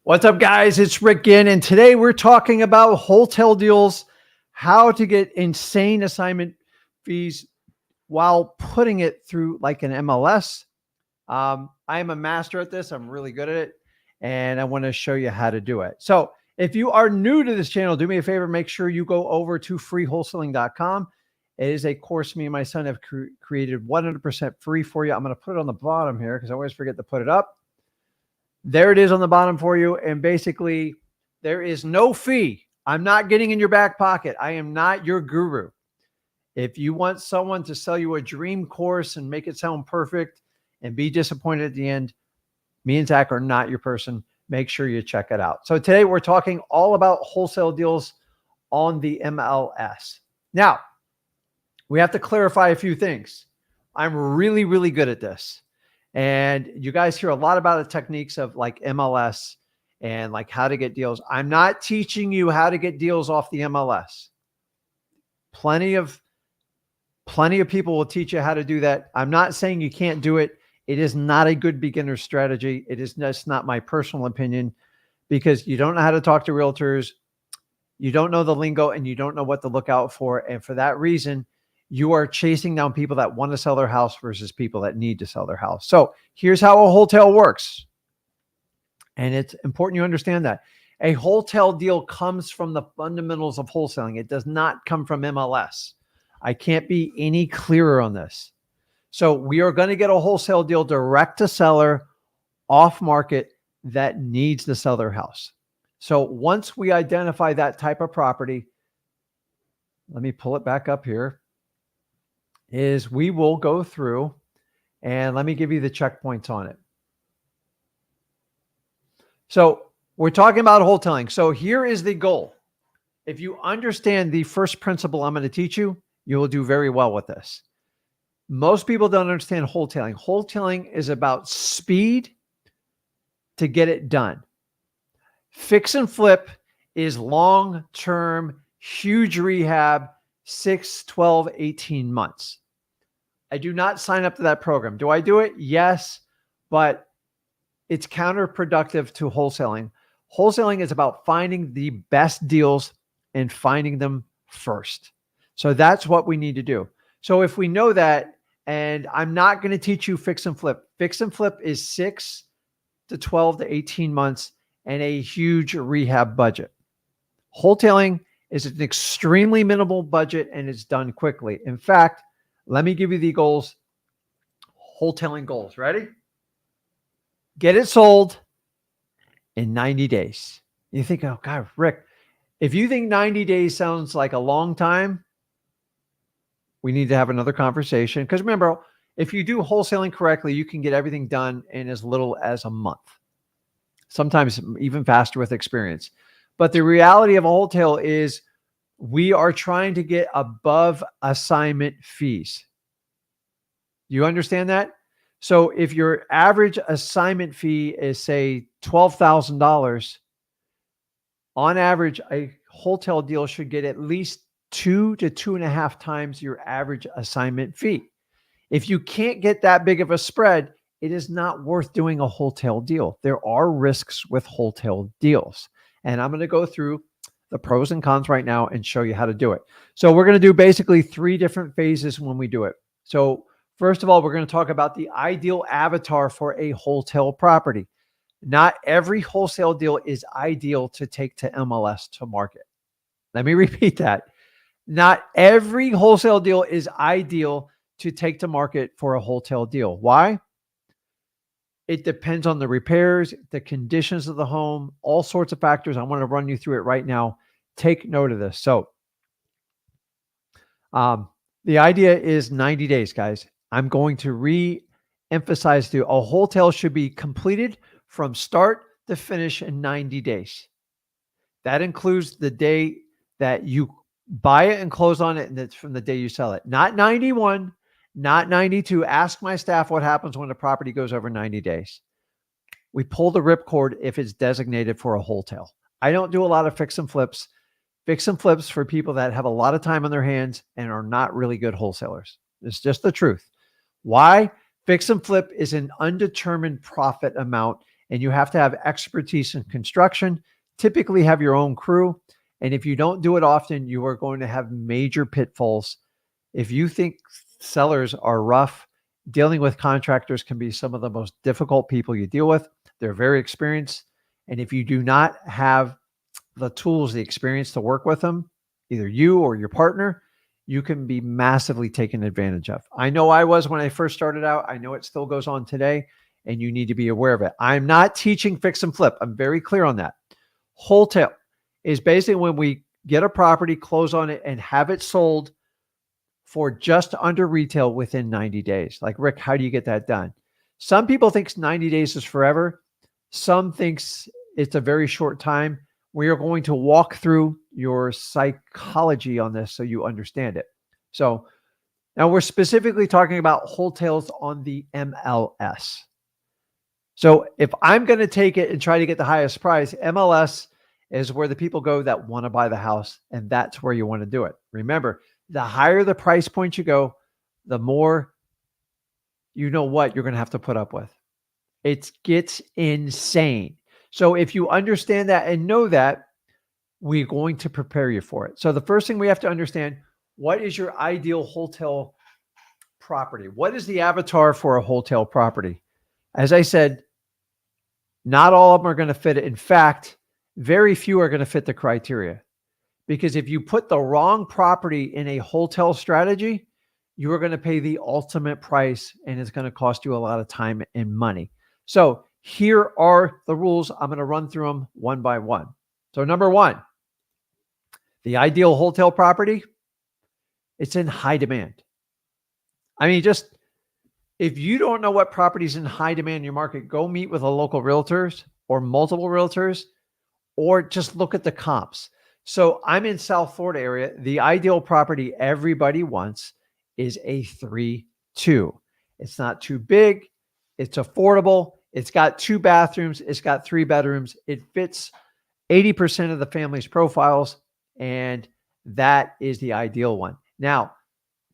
What's up, guys? It's Rick Ginn, and today we're talking about wholesale deals, how to get insane assignment fees while putting it through like an MLS. I am a master at this. I'm really good at it, and I want to show you how to do it. So if you are new to this channel, do me a favor, make sure you go over to freewholesaling.com. It is a course me and my son have created 100% free for you. I'm going to put it on the bottom here because I always forget to put it up. There it is on the bottom for you. And basically, there is no fee. I'm not getting in your back pocket. I am not your guru. If you want someone to sell you a dream course and make it sound perfect and be disappointed at the end, me and Zach are not your person. Make sure you check it out. So today we're talking all about wholesale deals on the MLS. Now, we have to clarify a few things. I'm really, really good at this. And you guys hear a lot about the techniques of like MLS and like how to get deals. I'm not teaching you how to get deals off the MLS. Plenty of people will teach you how to do that. I'm not saying you can't do it. It is not a good beginner strategy. It is just not my personal opinion because you don't know how to talk to realtors. You don't know the lingo and you don't know what to look out for. And for that reason, you are chasing down people that want to sell their house versus people that need to sell their house. So here's how a wholesale works. And it's important you understand that. A wholesale deal comes from the fundamentals of wholesaling. It does not come from MLS. I can't be any clearer on this. So we are going to get a wholesale deal direct to seller off market that needs to sell their house. So once we identify that type of property, let me pull it back up here. Is we will go through and let me give you the checkpoints on it. So we're talking about wholetailing. So here is the goal. If you understand the first principle I'm going to teach you, you will do very well with this. Most people don't understand wholetailing. Wholetailing is about speed to get it done. Fix and flip is long-term, huge rehab, 6, 12, 18 months. I do not sign up to that program. Do I do it? Yes, but it's counterproductive to wholesaling. Wholesaling is about finding the best deals and finding them first. So that's what we need to do. So if we know that, and I'm not going to teach you fix and flip. Fix and flip is 6 to 12 to 18 months and a huge rehab budget. Wholetailing is an extremely minimal budget and it's done quickly. In fact, let me give you the goals, wholetailing goals. Ready? Get it sold in 90 days. You think, oh God, Rick, if you think 90 days sounds like a long time, we need to have another conversation. Because remember, if you do wholesaling correctly, you can get everything done in as little as a month. Sometimes even faster with experience. But the reality of a wholesale is we are trying to get above assignment fees. You understand that? So if your average assignment fee is, say, $12,000, on average, a wholesale deal should get at least 2 to 2.5 times your average assignment fee. If you can't get that big of a spread, it is not worth doing a wholesale deal. There are risks with wholesale deals. And I'm going to go through the pros and cons right now and show you how to do it. So we're going to do basically 3 different phases when we do it. So first of all, we're going to talk about the ideal avatar for a wholesale property. Not every wholesale deal is ideal to take to MLS to market. Let me repeat that. Not every wholesale deal is ideal to take to market for a wholesale deal. Why? It depends on the repairs, the conditions of the home, all sorts of factors. I want to run you through it right now. Take note of this. So the idea is 90 days, guys. I'm going to re-emphasize to you, a wholesale should be completed from start to finish in 90 days. That includes the day that you buy it and close on it, and it's from the day you sell it. Not 91, not 92. Ask my staff what happens when the property goes over 90 days. We pull the ripcord if it's designated for a wholesale. I don't do a lot of fix and flips. Fix and flips for people that have a lot of time on their hands and are not really good wholesalers. It's just the truth. Why? Fix and flip is an undetermined profit amount, and you have to have expertise in construction, typically have your own crew. And if you don't do it often, you are going to have major pitfalls. If you think sellers are rough, dealing with contractors can be some of the most difficult people you deal with. They're very experienced. And if you do not have the tools, the experience to work with them, either you or your partner, you can be massively taken advantage of. I know I was when I first started out. I know it still goes on today, and you need to be aware of it. I'm not teaching fix and flip. I'm very clear on that. Wholetail is basically when we get a property, close on it, and have it sold for just under retail within 90 days. Like, Rick, how do you get that done? Some people think 90 days is forever. Some thinks it's a very short time. We are going to walk through your psychology on this so you understand it. So now we're specifically talking about wholetails on the MLS. So if I'm going to take it and try to get the highest price, MLS is where the people go that want to buy the house, and that's where you want to do it. Remember, the higher the price point you go, the more you know what you're going to have to put up with. It gets insane. So if you understand that and know that, we're going to prepare you for it. So the first thing we have to understand, what is your ideal wholesale property? What is the avatar for a wholesale property? As I said, not all of them are going to fit it. In fact, very few are going to fit the criteria. Because if you put the wrong property in a wholesale strategy, you are going to pay the ultimate price, and it's going to cost you a lot of time and money. So here are the rules. I'm going to run through them one by one. So number one, the ideal wholesale property, it's in high demand. I mean, just if you don't know what property is in high demand in your market, go meet with a local realtors or multiple realtors, or just look at the comps. So I'm in South Florida area. The ideal property everybody wants is a 3-2. It's not too big. It's affordable. It's got 2 bathrooms. It's got 3 bedrooms. It fits 80% of the family's profiles, and that is the ideal one. Now,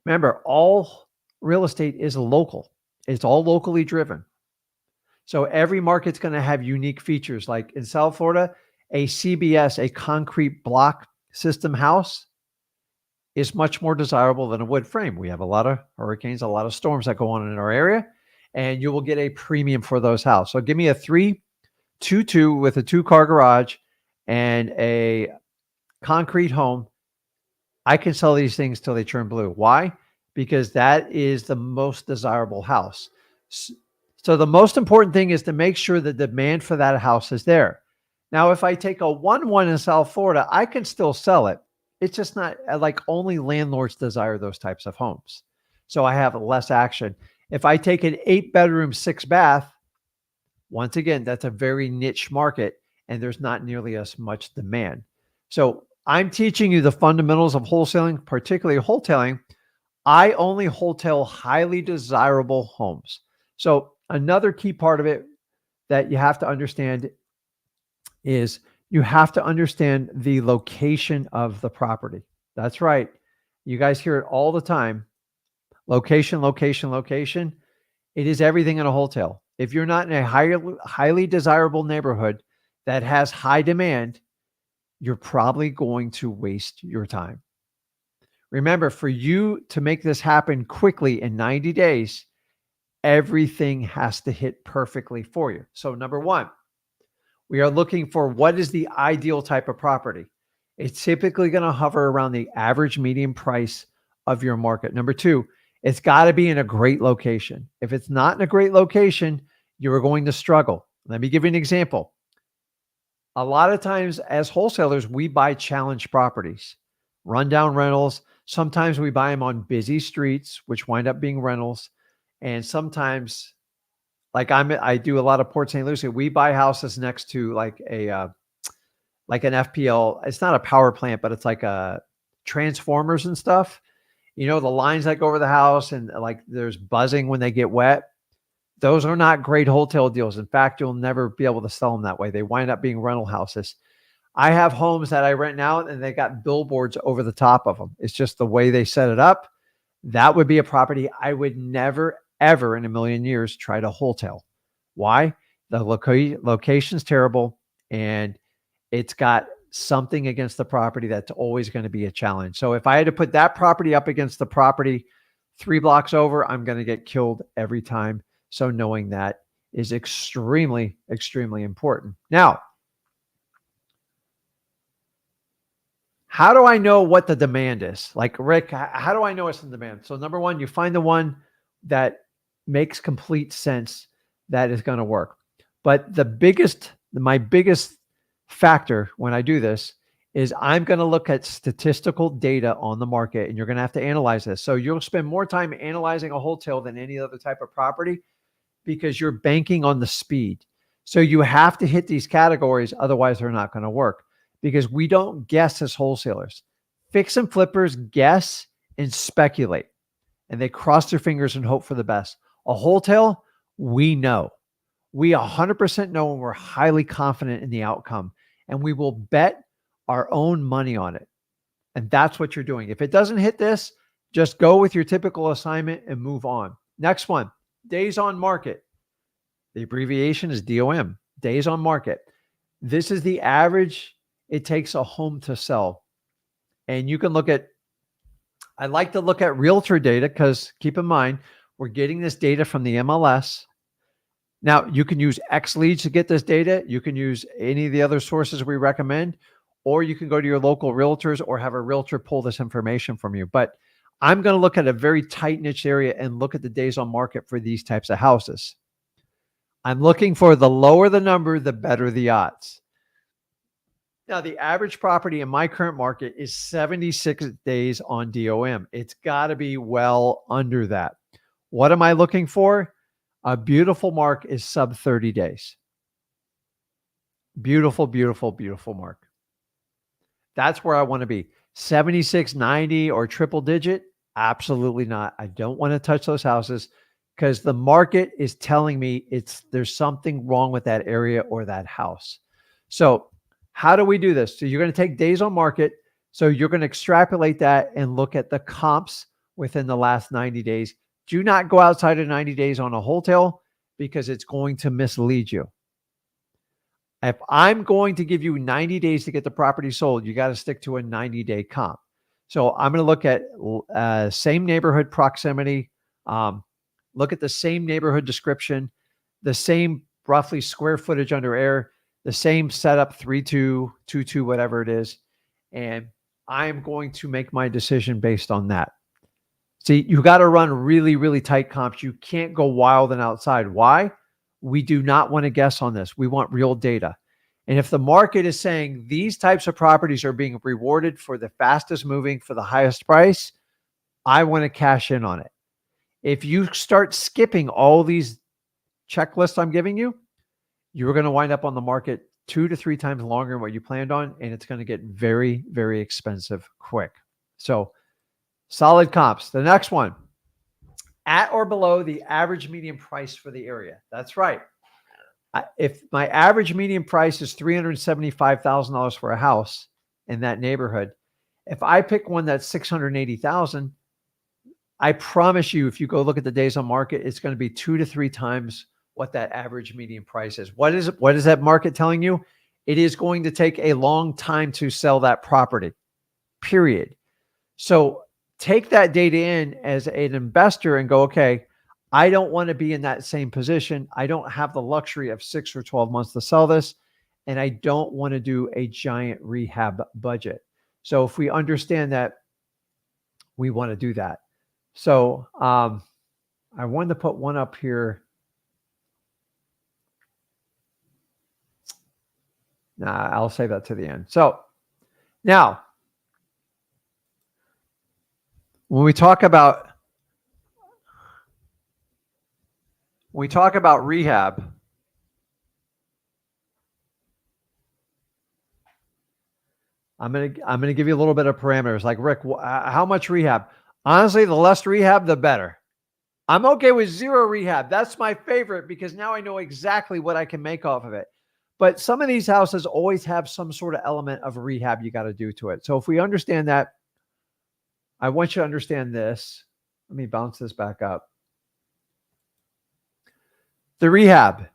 remember, all real estate is local. It's all locally driven. So every market's going to have unique features. Like in South Florida, a CBS, a concrete block system house, is much more desirable than a wood frame. We have a lot of hurricanes, a lot of storms that go on in our area, and you will get a premium for those houses. So give me a 3-2-2 with a 2-car garage and a concrete home. I can sell these things till they turn blue. Why? Because that is the most desirable house. So the most important thing is to make sure the demand for that house is there. Now, if I take a 1-1 in South Florida, I can still sell it. It's just not like only landlords desire those types of homes. So I have less action. If I take an 8-bedroom, 6-bath, once again, that's a very niche market, and there's not nearly as much demand. So I'm teaching you the fundamentals of wholesaling, particularly wholetailing. I only wholetail highly desirable homes. So another key part of it that you have to understand is you have to understand the location of the property. That's right. You guys hear it all the time. Location, location, location. It is everything in a wholesale. If you're not in a highly desirable neighborhood that has high demand, you're probably going to waste your time. Remember, for you to make this happen quickly in 90 days, everything has to hit perfectly for you. So number one, we are looking for what is the ideal type of property. It's typically going to hover around the average median price of your market. Number two, it's got to be in a great location. If it's not in a great location, you are going to struggle. Let me give you an example. A lot of times as wholesalers, we buy challenge properties, rundown rentals. Sometimes we buy them on busy streets, which wind up being rentals. And sometimes, like I do a lot of Port St. Lucie, we buy houses next to like an FPL. It's not a power plant, but it's like a transformers and stuff. You know, the lines that go over the house and like there's buzzing when they get wet. Those are not great wholesale deals. In fact, you'll never be able to sell them that way. They wind up being rental houses. I have homes that I rent out and they got billboards over the top of them. It's just the way they set it up. That would be a property I would never, ever in a million years try to wholesale. Why? The location's terrible, and it's got something against the property that's always going to be a challenge. So if I had to put that property up against the property 3 blocks over, I'm going to get killed every time. So knowing that is extremely, extremely important. Now, how do I know what the demand is? Like, Rick, how do I know it's in demand? So number one, you find the one that makes complete sense that is going to work. But my biggest factor when I do this is I'm going to look at statistical data on the market, and you're going to have to analyze this. So you'll spend more time analyzing a wholesale than any other type of property because you're banking on the speed. So you have to hit these categories, otherwise they're not going to work, because we don't guess as wholesalers. Fix and flippers guess and speculate, and they cross their fingers and hope for the best. A wholetail, we know. We 100% know, and we're highly confident in the outcome, and we will bet our own money on it. And that's what you're doing. If it doesn't hit this, just go with your typical assignment and move on. Next one, days on market. The abbreviation is DOM, days on market. This is the average it takes a home to sell. And you can look at, I like to look at realtor data because keep in mind, we're getting this data from the MLS. Now, you can use X Leads to get this data. You can use any of the other sources we recommend, or you can go to your local realtors or have a realtor pull this information from you. But I'm going to look at a very tight niche area and look at the days on market for these types of houses. I'm looking for the lower the number, the better the odds. Now, the average property in my current market is 76 days on DOM. It's got to be well under that. What am I looking for? A beautiful mark is sub 30 days. Beautiful, beautiful, beautiful mark. That's where I want to be. 76, 90, or triple digit? Absolutely not. I don't want to touch those houses because the market is telling me there's something wrong with that area or that house. So how do we do this? So you're going to take days on market. So you're going to extrapolate that and look at the comps within the last 90 days. Do not go outside of 90 days on a wholesale because it's going to mislead you. If I'm going to give you 90 days to get the property sold, you got to stick to a 90-day comp. So I'm going to look at same neighborhood proximity, look at the same neighborhood description, the same roughly square footage under air, the same setup, 3-2, 2-2, whatever it is. And I'm going to make my decision based on that. See, you got to run really, really tight comps. You can't go wild and outside. Why? We do not want to guess on this. We want real data. And if the market is saying these types of properties are being rewarded for the fastest moving, for the highest price, I want to cash in on it. If you start skipping all these checklists I'm giving you, you're going to wind up on the market 2 to 3 times longer than what you planned on, and it's going to get very, very expensive quick. So solid comps. The next one, at or below the average median price for the area. That's right. If my average median price is $375,000 for a house in that neighborhood, if I pick one that's $680,000, I promise you, if you go look at the days on market, it's going to be 2 to 3 times what that average median price is. What is that market telling you? It is going to take a long time to sell that property, period. So take that data in as an investor and go, okay, I don't want to be in that same position. I don't have the luxury of 6 or 12 months to sell this, and I don't want to do a giant rehab budget. So if we understand that, we want to do that. So I wanted to put one up here. Nah, I'll save that to the end. So now, when we talk about rehab, I'm gonna give you a little bit of parameters. Like, Rick, how much rehab? Honestly, the less rehab, the better. I'm okay with 0 rehab. That's my favorite because now I know exactly what I can make off of it. But some of these houses always have some sort of element of rehab you got to do to it. So if we understand that, I want you to understand this. Let me bounce this back up. The rehab.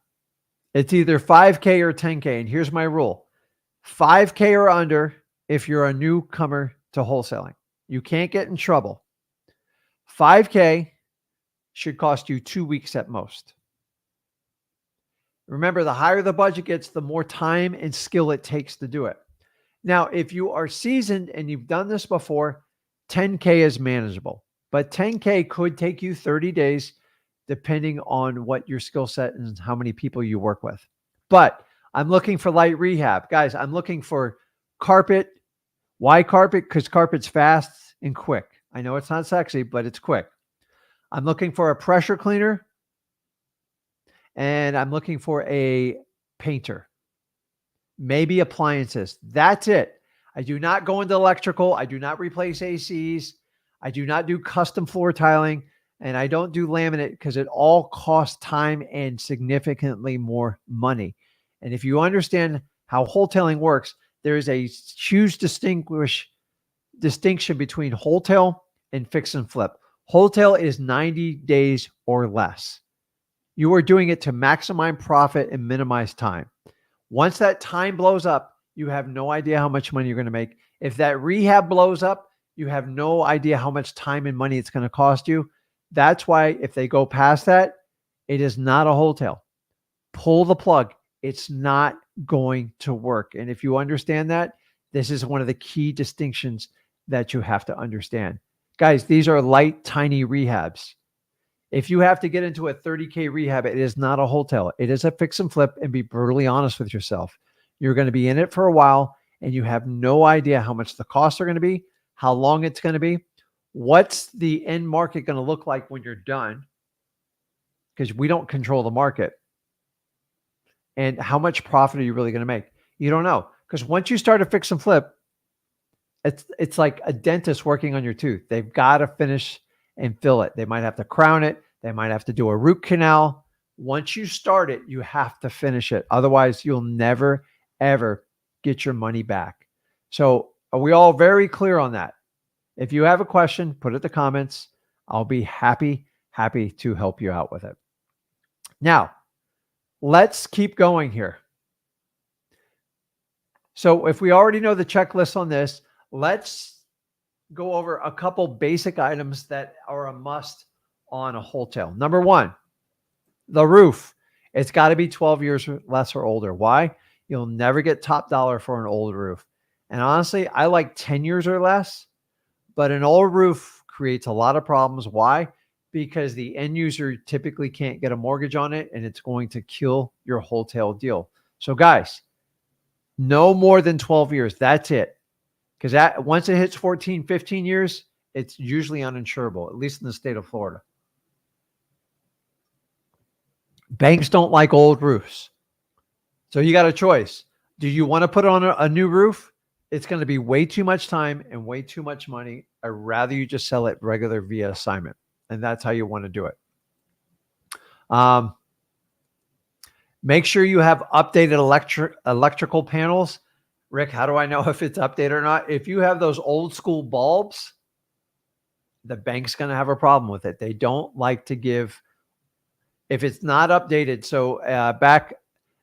It's either 5K or 10K. And here's my rule: 5K or under if you're a newcomer to wholesaling. You can't get in trouble. 5K should cost you 2 weeks at most. Remember, the higher the budget gets, the more time and skill it takes to do it. Now, if you are seasoned and you've done this before, 10K is manageable, but 10K could take you 30 days depending on what your skill set and how many people you work with. But I'm looking for light rehab. Guys, I'm looking for carpet. Why carpet? Because carpet's fast and quick. I know it's not sexy, but it's quick. I'm looking for a pressure cleaner, and I'm looking for a painter. Maybe appliances. That's it. I do not go into electrical. I do not replace ACs. I do not do custom floor tiling, and I don't do laminate because it all costs time and significantly more money. And if you understand how wholetailing works, there is a huge distinction between wholetail and fix and flip. Wholetail is 90 days or less. You are doing it to maximize profit and minimize time. Once that time blows up, you have no idea how much money you're going to make. If that rehab blows up, you have no idea how much time and money it's going to cost you. That's why if they go past that, it is not a wholetail. Pull the plug. It's not going to work. And if you understand that, this is one of the key distinctions that you have to understand. Guys, these are light, tiny rehabs. If you have to get into a 30K rehab, it is not a wholetail. It is a fix and flip, and be brutally honest with yourself. You're going to be in it for a while, and you have no idea how much the costs are going to be, how long it's going to be, what's the end market going to look like when you're done, because we don't control the market, and how much profit are you really going to make? You don't know, because once you start a fix and flip, it's like a dentist working on your tooth. They've got to finish and fill it. They might have to crown it. They might have to do a root canal. Once you start it, you have to finish it. Otherwise, you'll never, ever get your money back. So are we all very clear on that? If you have a question, put it in the comments. I'll be happy to help you out with it. Now, let's keep going here. So if we already know the checklist on this, let's go over a couple basic items that are a must on a wholetail. Number one, the roof. It's got to be 12 years or less or older. Why? You'll never get top dollar for an old roof. And honestly, I like 10 years or less, but an old roof creates a lot of problems. Why? Because the end user typically can't get a mortgage on it, and it's going to kill your wholetail deal. So guys, no more than 12 years. That's it. Because once it hits 14, 15 years, it's usually uninsurable, at least in the state of Florida. Banks don't like old roofs. So you got a choice. Do you want to put on a new roof? It's going to be way too much time and way too much money. I'd rather you just sell it regular via assignment. And that's how you want to do it. Make sure you have updated electrical panels. Rick, how do I know if it's updated or not? If you have those old school bulbs, the bank's going to have a problem with it. They don't like to give, if it's not updated. So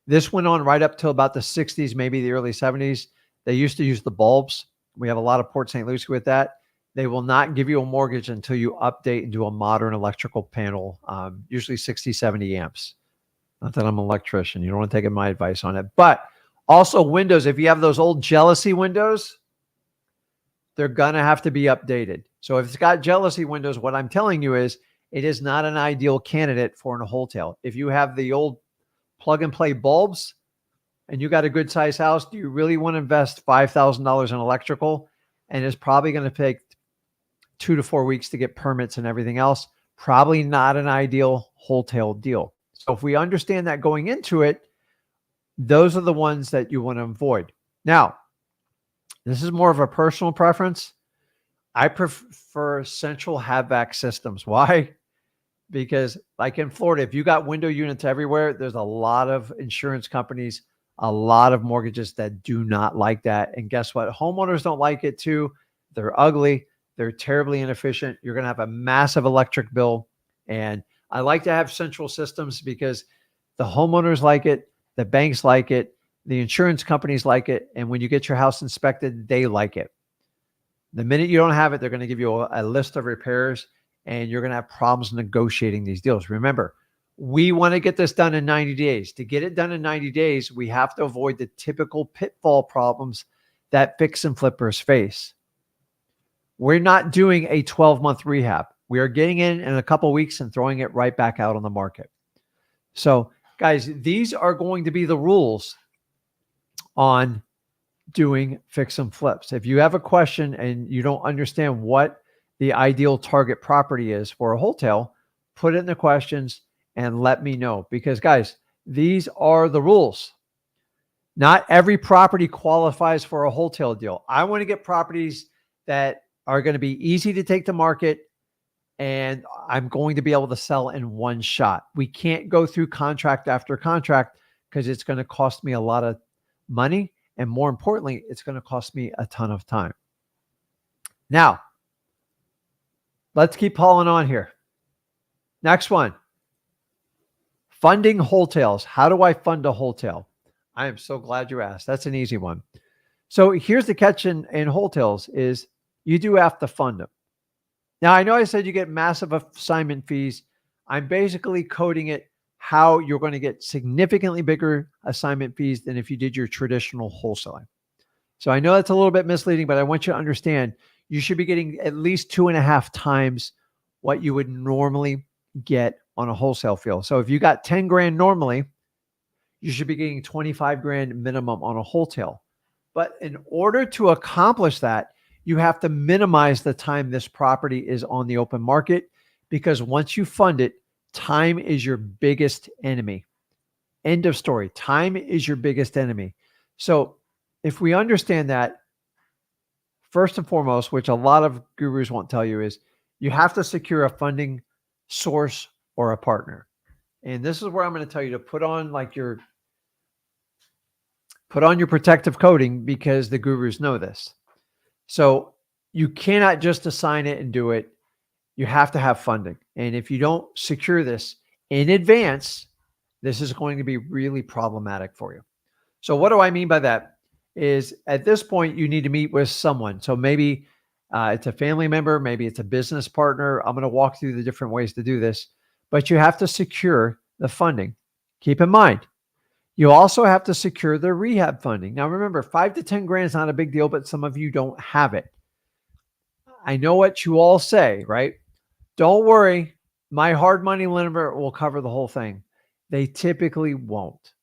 this went on right up till about the 60s, maybe the early 70s. They used to use the bulbs. We have a lot of Port St. Lucie with that. They will not give you a mortgage until you update and do a modern electrical panel, usually 60, 70 amps. Not that I'm an electrician. You don't want to take my advice on it. But also windows, if you have those old jealousy windows, they're going to have to be updated. So if it's got jealousy windows, what I'm telling you is it is not an ideal candidate for a wholetail. If you have the old plug and play bulbs and you got a good size house, do you really want to invest $5,000 in electrical? And it's probably going to take 2 to 4 weeks to get permits and everything else. Probably not an ideal wholetail deal. So if we understand that going into it, those are the ones that you want to avoid. Now, this is more of a personal preference. I prefer central HVAC systems. Why? Because like in Florida, if you got window units everywhere, there's a lot of insurance companies, a lot of mortgages that do not like that. And guess what? Homeowners don't like it too. They're ugly. They're terribly inefficient. You're going to have a massive electric bill. And I like to have central systems because the homeowners like it. The banks like it. The insurance companies like it. And when you get your house inspected, they like it. The minute you don't have it, they're going to give you a list of repairs, and you're going to have problems negotiating these deals. Remember, we want to get this done in 90 days. To get it done in 90 days, we have to avoid the typical pitfall problems that fix and flippers face. We're not doing a 12-month rehab. We are getting in a couple of weeks and throwing it right back out on the market. So, guys, these are going to be the rules on doing fix and flips. If you have a question and you don't understand what the ideal target property is for a wholetail, put it in the questions and let me know. Because, guys, these are the rules. Not every property qualifies for a wholetail deal. I want to get properties that are going to be easy to take to market, and I'm going to be able to sell in one shot. We can't go through contract after contract because it's going to cost me a lot of money. And more importantly, it's going to cost me a ton of time. Now, let's keep hauling on here. Next one. Funding wholetails. How do I fund a wholetail? I am so glad you asked. That's an easy one. So here's the catch in wholetails is you do have to fund them. Now, I know I said you get massive assignment fees. I'm basically coding it how you're going to get significantly bigger assignment fees than if you did your traditional wholesaling. So I know that's a little bit misleading, but I want you to understand you should be getting at least 2.5 times what you would normally get on a wholesale field. So if you got 10 grand normally, you should be getting 25 grand minimum on a wholetail. But in order to accomplish that, you have to minimize the time this property is on the open market, because once you fund it, time is your biggest enemy. End of story. Time is your biggest enemy. So if we understand that, first and foremost, which a lot of gurus won't tell you, is you have to secure a funding source or a partner. And this is where I'm going to tell you to put on your protective coating, because the gurus know this. So you cannot just assign it and do it. You have to have funding. And if you don't secure this in advance, this is going to be really problematic for you. So what do I mean by that? Is at this point, you need to meet with someone. So maybe it's a family member, maybe it's a business partner. I'm going to walk through the different ways to do this, but you have to secure the funding. Keep in mind, you also have to secure the rehab funding. Now, remember, 5 to 10 grand is not a big deal, but some of you don't have it. I know what you all say, right? Don't worry, my hard money lender will cover the whole thing. They typically won't.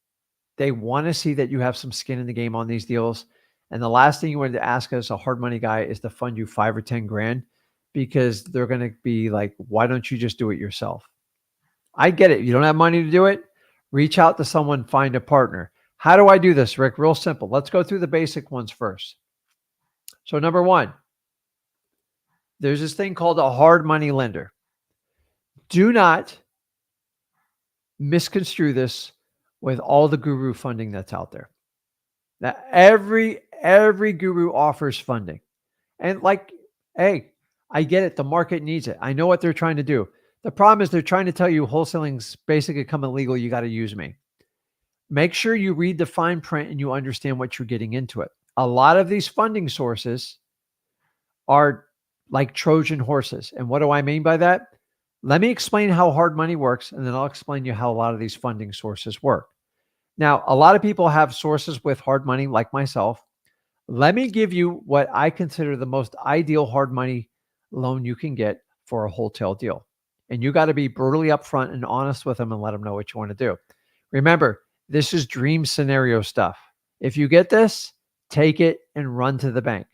They want to see that you have some skin in the game on these deals. And the last thing you wanted to ask us, a hard money guy, is to fund you 5 or 10 grand, because they're going to be like, why don't you just do it yourself? I get it. You don't have money to do it. Reach out to someone, find a partner. How do I do this, Rick? Real simple. Let's go through the basic ones first. So number one, there's this thing called a hard money lender. Do not misconstrue this with all the guru funding that's out there. Now, every guru offers funding. And hey, I get it. The market needs it. I know what they're trying to do. The problem is they're trying to tell you wholesaling's basically become illegal. You got to use me. Make sure you read the fine print and you understand what you're getting into it. A lot of these funding sources are like Trojan horses. And what do I mean by that? Let me explain how hard money works, and then I'll explain you how a lot of these funding sources work. Now, a lot of people have sources with hard money like myself. Let me give you what I consider the most ideal hard money loan you can get for a wholesale deal. And you got to be brutally upfront and honest with them and let them know what you want to do. Remember, this is dream scenario stuff. If you get this, take it and run to the bank.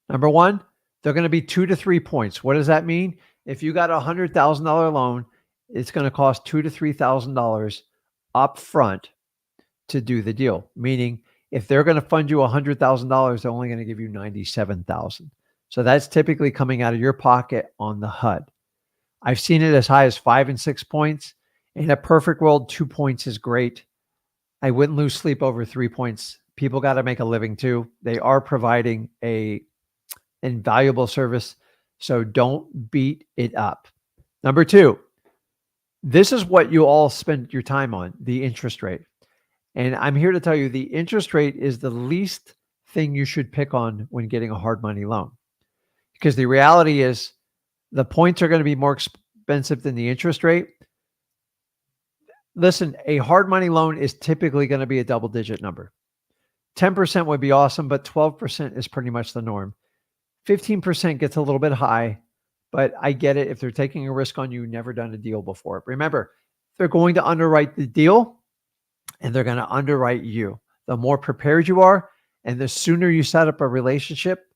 Number one, they're going to be 2 to 3 points. What does that mean? If you got a $100,000 loan, it's going to cost $2,000 to $3,000 up front to do the deal. Meaning, if they're going to fund you $100,000, they're only going to give you $97,000. So that's typically coming out of your pocket on the HUD. I've seen it as high as 5 and 6 points. In a perfect world, 2 points is great. I wouldn't lose sleep over 3 points. People got to make a living too. They are providing a invaluable service, so don't beat it up. Number two, This is what you all spend your time on, the interest rate. And I'm here to tell you the interest rate is the least thing you should pick on when getting a hard money loan. Because the reality is the points are going to be more expensive than the interest rate. Listen, a hard money loan is typically going to be a double digit number. 10% would be awesome, but 12% is pretty much the norm. 15% gets a little bit high, but I get it. If they're taking a risk on you, never done a deal before. Remember, they're going to underwrite the deal and they're going to underwrite you. The more prepared you are and the sooner you set up a relationship,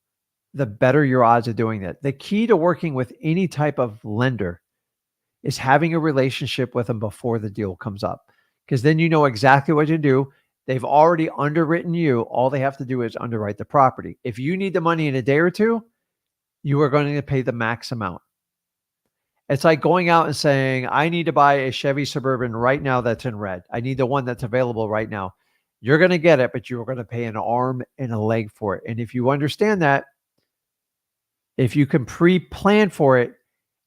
the better your odds of doing that. The key to working with any type of lender is having a relationship with them before the deal comes up, because then you know exactly what to do. They've already underwritten you. All they have to do is underwrite the property. If you need the money in a day or two, you are going to pay the max amount. It's like going out and saying, I need to buy a Chevy Suburban right now that's in red. I need the one that's available right now. You're going to get it, but you're going to pay an arm and a leg for it. And if you understand that, if you can pre-plan for it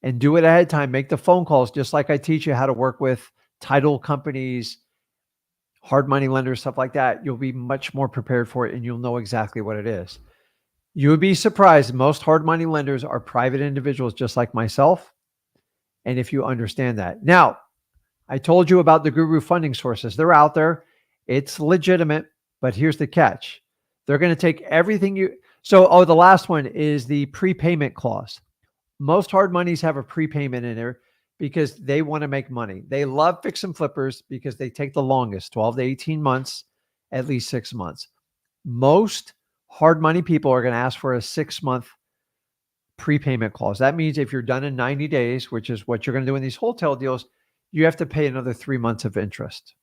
and do it ahead of time, make the phone calls, just like I teach you how to work with title companies, hard money lenders, stuff like that, you'll be much more prepared for it and you'll know exactly what it is. You would be surprised. Most hard money lenders are private individuals just like myself. And if you understand that. Now, I told you about the guru funding sources. They're out there. It's legitimate, but here's the catch. They're going to take everything you... So, the last one is the prepayment clause. Most hard monies have a prepayment in there because they want to make money. They love fix and flippers because they take the longest, 12 to 18 months, at least 6 months. Most hard money people are going to ask for a 6-month prepayment clause. That means if you're done in 90 days, which is what you're going to do in these wholesale deals, you have to pay another 3 months of interest.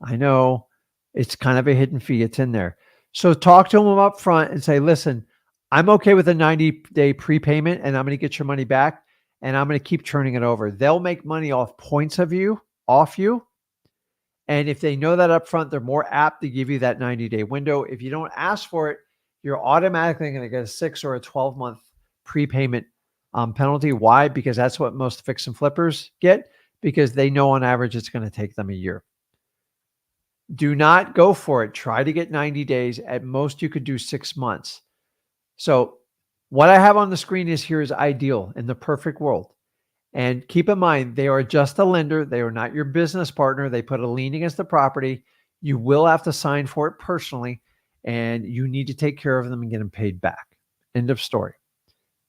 I know it's kind of a hidden fee. It's in there. So talk to them up front and say, listen, I'm okay with a 90-day prepayment and I'm going to get your money back and I'm going to keep turning it over. They'll make money off points off you. And if they know that up front, they're more apt to give you that 90-day window. If you don't ask for it, you're automatically going to get a 6 or a 12-month prepayment penalty. Why? Because that's what most fix and flippers get, because they know on average it's going to take them a year. Do not go for it. Try to get 90 days. At most, you could do 6 months. So what I have on the screen here is ideal in the perfect world. And keep in mind, they are just a lender. They are not your business partner. They put a lien against the property. You will have to sign for it personally, and you need to take care of them and get them paid back. End of story.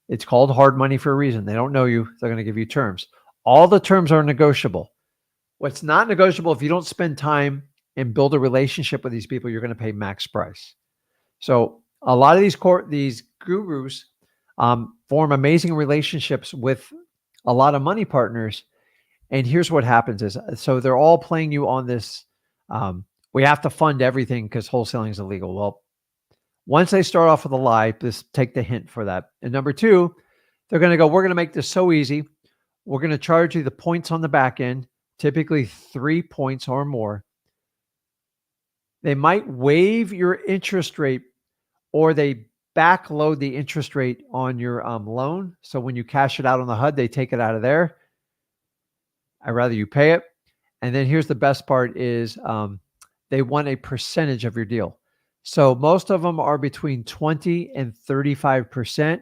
It's called hard money for a reason. They don't know you. They're going to give you terms. All the terms are negotiable. What's not negotiable, if you don't spend time and build a relationship with these people, you're going to pay max price. So a lot of these gurus form amazing relationships with a lot of money partners. And here's what happens is, so they're all playing you on this. We have to fund everything because wholesaling is illegal. Well, once they start off with a lie, just take the hint for that. And number two, they're going to go, we're going to make this so easy. We're going to charge you the points on the back end, typically 3 points or more. They might waive your interest rate, or they backload the interest rate on your loan. So when you cash it out on the HUD, they take it out of there. I'd rather you pay it. And then here's the best part is they want a percentage of your deal. So most of them are between 20 and 35%.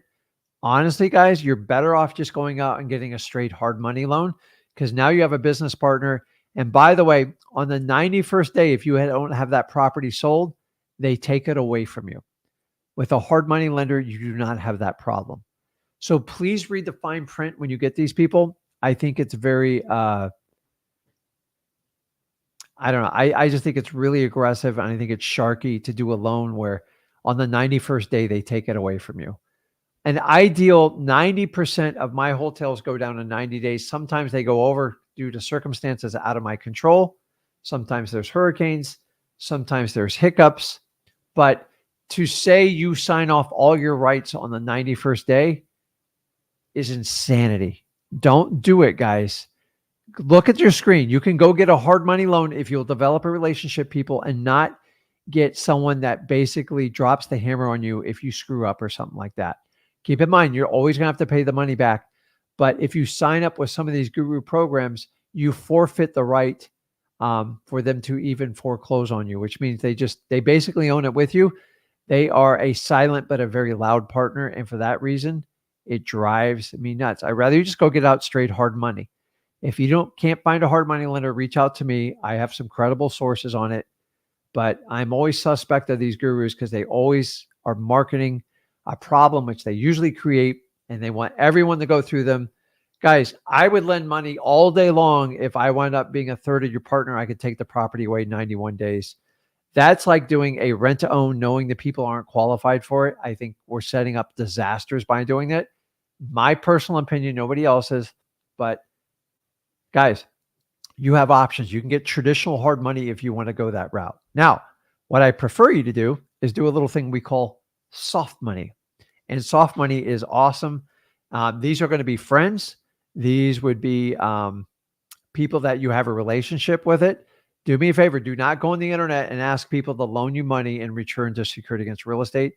Honestly, guys, you're better off just going out and getting a straight hard money loan, because now you have a business partner. And by the way, on the 91st day, if you don't have that property sold, they take it away from you. With a hard money lender, you do not have that problem. So please read the fine print when you get these people. I think it's very, I don't know. I just think it's really aggressive. And I think it's sharky to do a loan where on the 91st day, they take it away from you. An ideal 90% of my wholetails go down in 90 days. Sometimes they go over due to circumstances out of my control. Sometimes there's hurricanes. Sometimes there's hiccups. But to say you sign off all your rights on the 91st day is insanity. Don't do it, guys. Look at your screen. You can go get a hard money loan if you'll develop a relationship, people, and not get someone that basically drops the hammer on you if you screw up or something like that. Keep in mind, you're always going to have to pay the money back. But if you sign up with some of these guru programs, you forfeit the right for them to even foreclose on you, which means they basically own it with you. They are a silent but a very loud partner, and for that reason, it drives me nuts. I'd rather you just go get out straight hard money. If you can't find a hard money lender, reach out to me. I have some credible sources on it, but I'm always suspect of these gurus because they always are marketing a problem, which they usually create, and they want everyone to go through them. Guys, I would lend money all day long. If I wind up being a third of your partner, I could take the property away in 91 days. That's like doing a rent to own, knowing the people aren't qualified for it. I think we're setting up disasters by doing it. My personal opinion, nobody else's, but guys, you have options. You can get traditional hard money if you want to go that route. Now, what I prefer you to do is do a little thing we call soft money. And soft money is awesome. These are going to be friends. These would be people that you have a relationship with it. Do me a favor. Do not go on the internet and ask people to loan you money in return to security against real estate.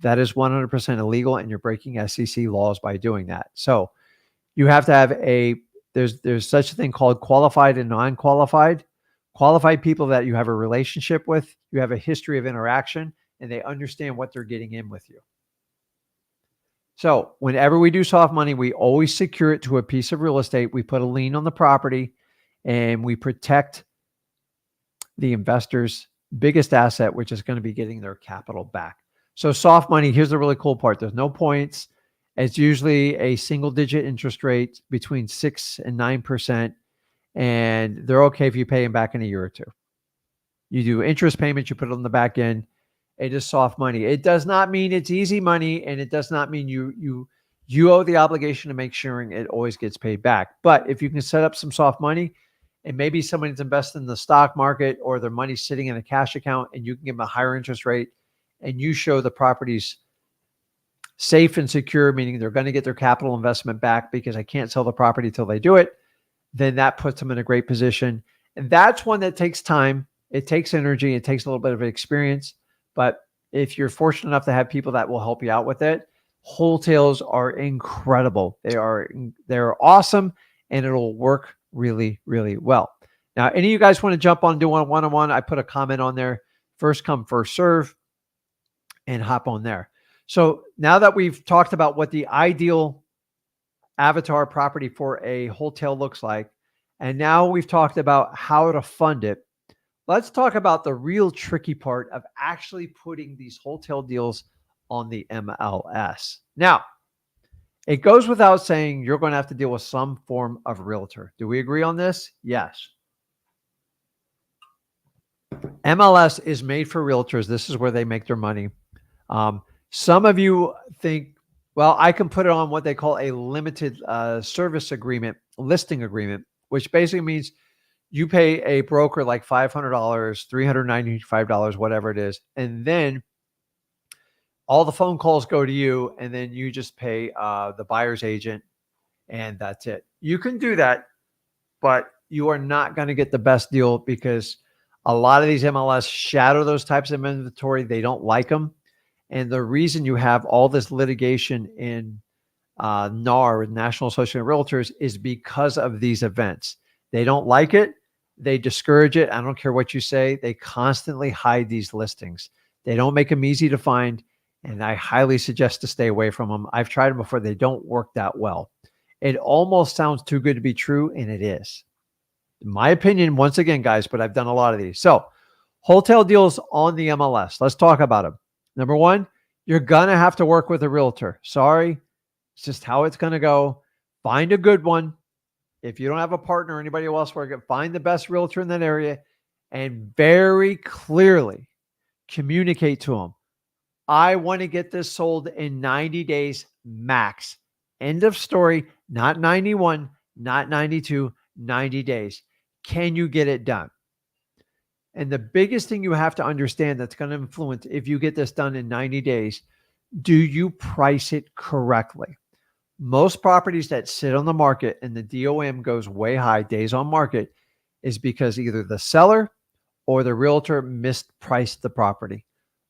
That is 100% illegal, and you're breaking SEC laws by doing that. So you have to have there's such a thing called qualified and non-qualified. Qualified people that you have a relationship with, you have a history of interaction, and they understand what they're getting in with you. So whenever we do soft money, we always secure it to a piece of real estate. We put a lien on the property, and we protect the investor's biggest asset, which is going to be getting their capital back. So soft money, here's the really cool part. There's no points. It's usually a single digit interest rate between 6 and 9%. And they're okay if you pay them back in a year or two. You do interest payments, you put it on the back end. It is soft money. It does not mean it's easy money, and it does not mean you owe the obligation to make sure it always gets paid back. But if you can set up some soft money, and maybe somebody's invested in the stock market or their money's sitting in a cash account, and you can give them a higher interest rate, and you show the property's safe and secure, meaning they're going to get their capital investment back because I can't sell the property till they do it, then that puts them in a great position. And that's one that takes time. It takes energy. It takes a little bit of experience. But if you're fortunate enough to have people that will help you out with it, wholetails are incredible. They're awesome, and it'll work really, really well. Now, any of you guys want to jump on doing a one-on-one, I put a comment on there. First come, first serve, and hop on there. So now that we've talked about what the ideal avatar property for a wholetail looks like, and now we've talked about how to fund it, let's talk about the real tricky part of actually putting these wholetail deals on the MLS. Now, it goes without saying you're going to have to deal with some form of realtor. Do we agree on this? Yes. MLS is made for realtors. This is where they make their money. Some of you think, well, I can put it on what they call a limited service agreement, listing agreement, which basically means you pay a broker like $500, $395, whatever it is, and then all the phone calls go to you, and then you just pay the buyer's agent, and that's it. You can do that, but you are not going to get the best deal because a lot of these MLS shadow those types of inventory. They don't like them. And the reason you have all this litigation in NAR, National Association of Realtors, is because of these events. They don't like it. They discourage it. I don't care what you say. They constantly hide these listings. They don't make them easy to find. And I highly suggest to stay away from them. I've tried them before. They don't work that well. It almost sounds too good to be true, and it is. In my opinion, once again, guys, but I've done a lot of these. So, wholetail deals on the MLS. Let's talk about them. Number one, you're going to have to work with a realtor. Sorry. It's just how it's going to go. Find a good one. If you don't have a partner or anybody else working, find the best realtor in that area and very clearly communicate to them. I want to get this sold in 90 days max. End of story. Not 91, not 92, 90 days. Can you get it done? And the biggest thing you have to understand that's going to influence if you get this done in 90 days, do you price it correctly? Most properties that sit on the market and the DOM goes way high, days on market, is because either the seller or the realtor mispriced the property.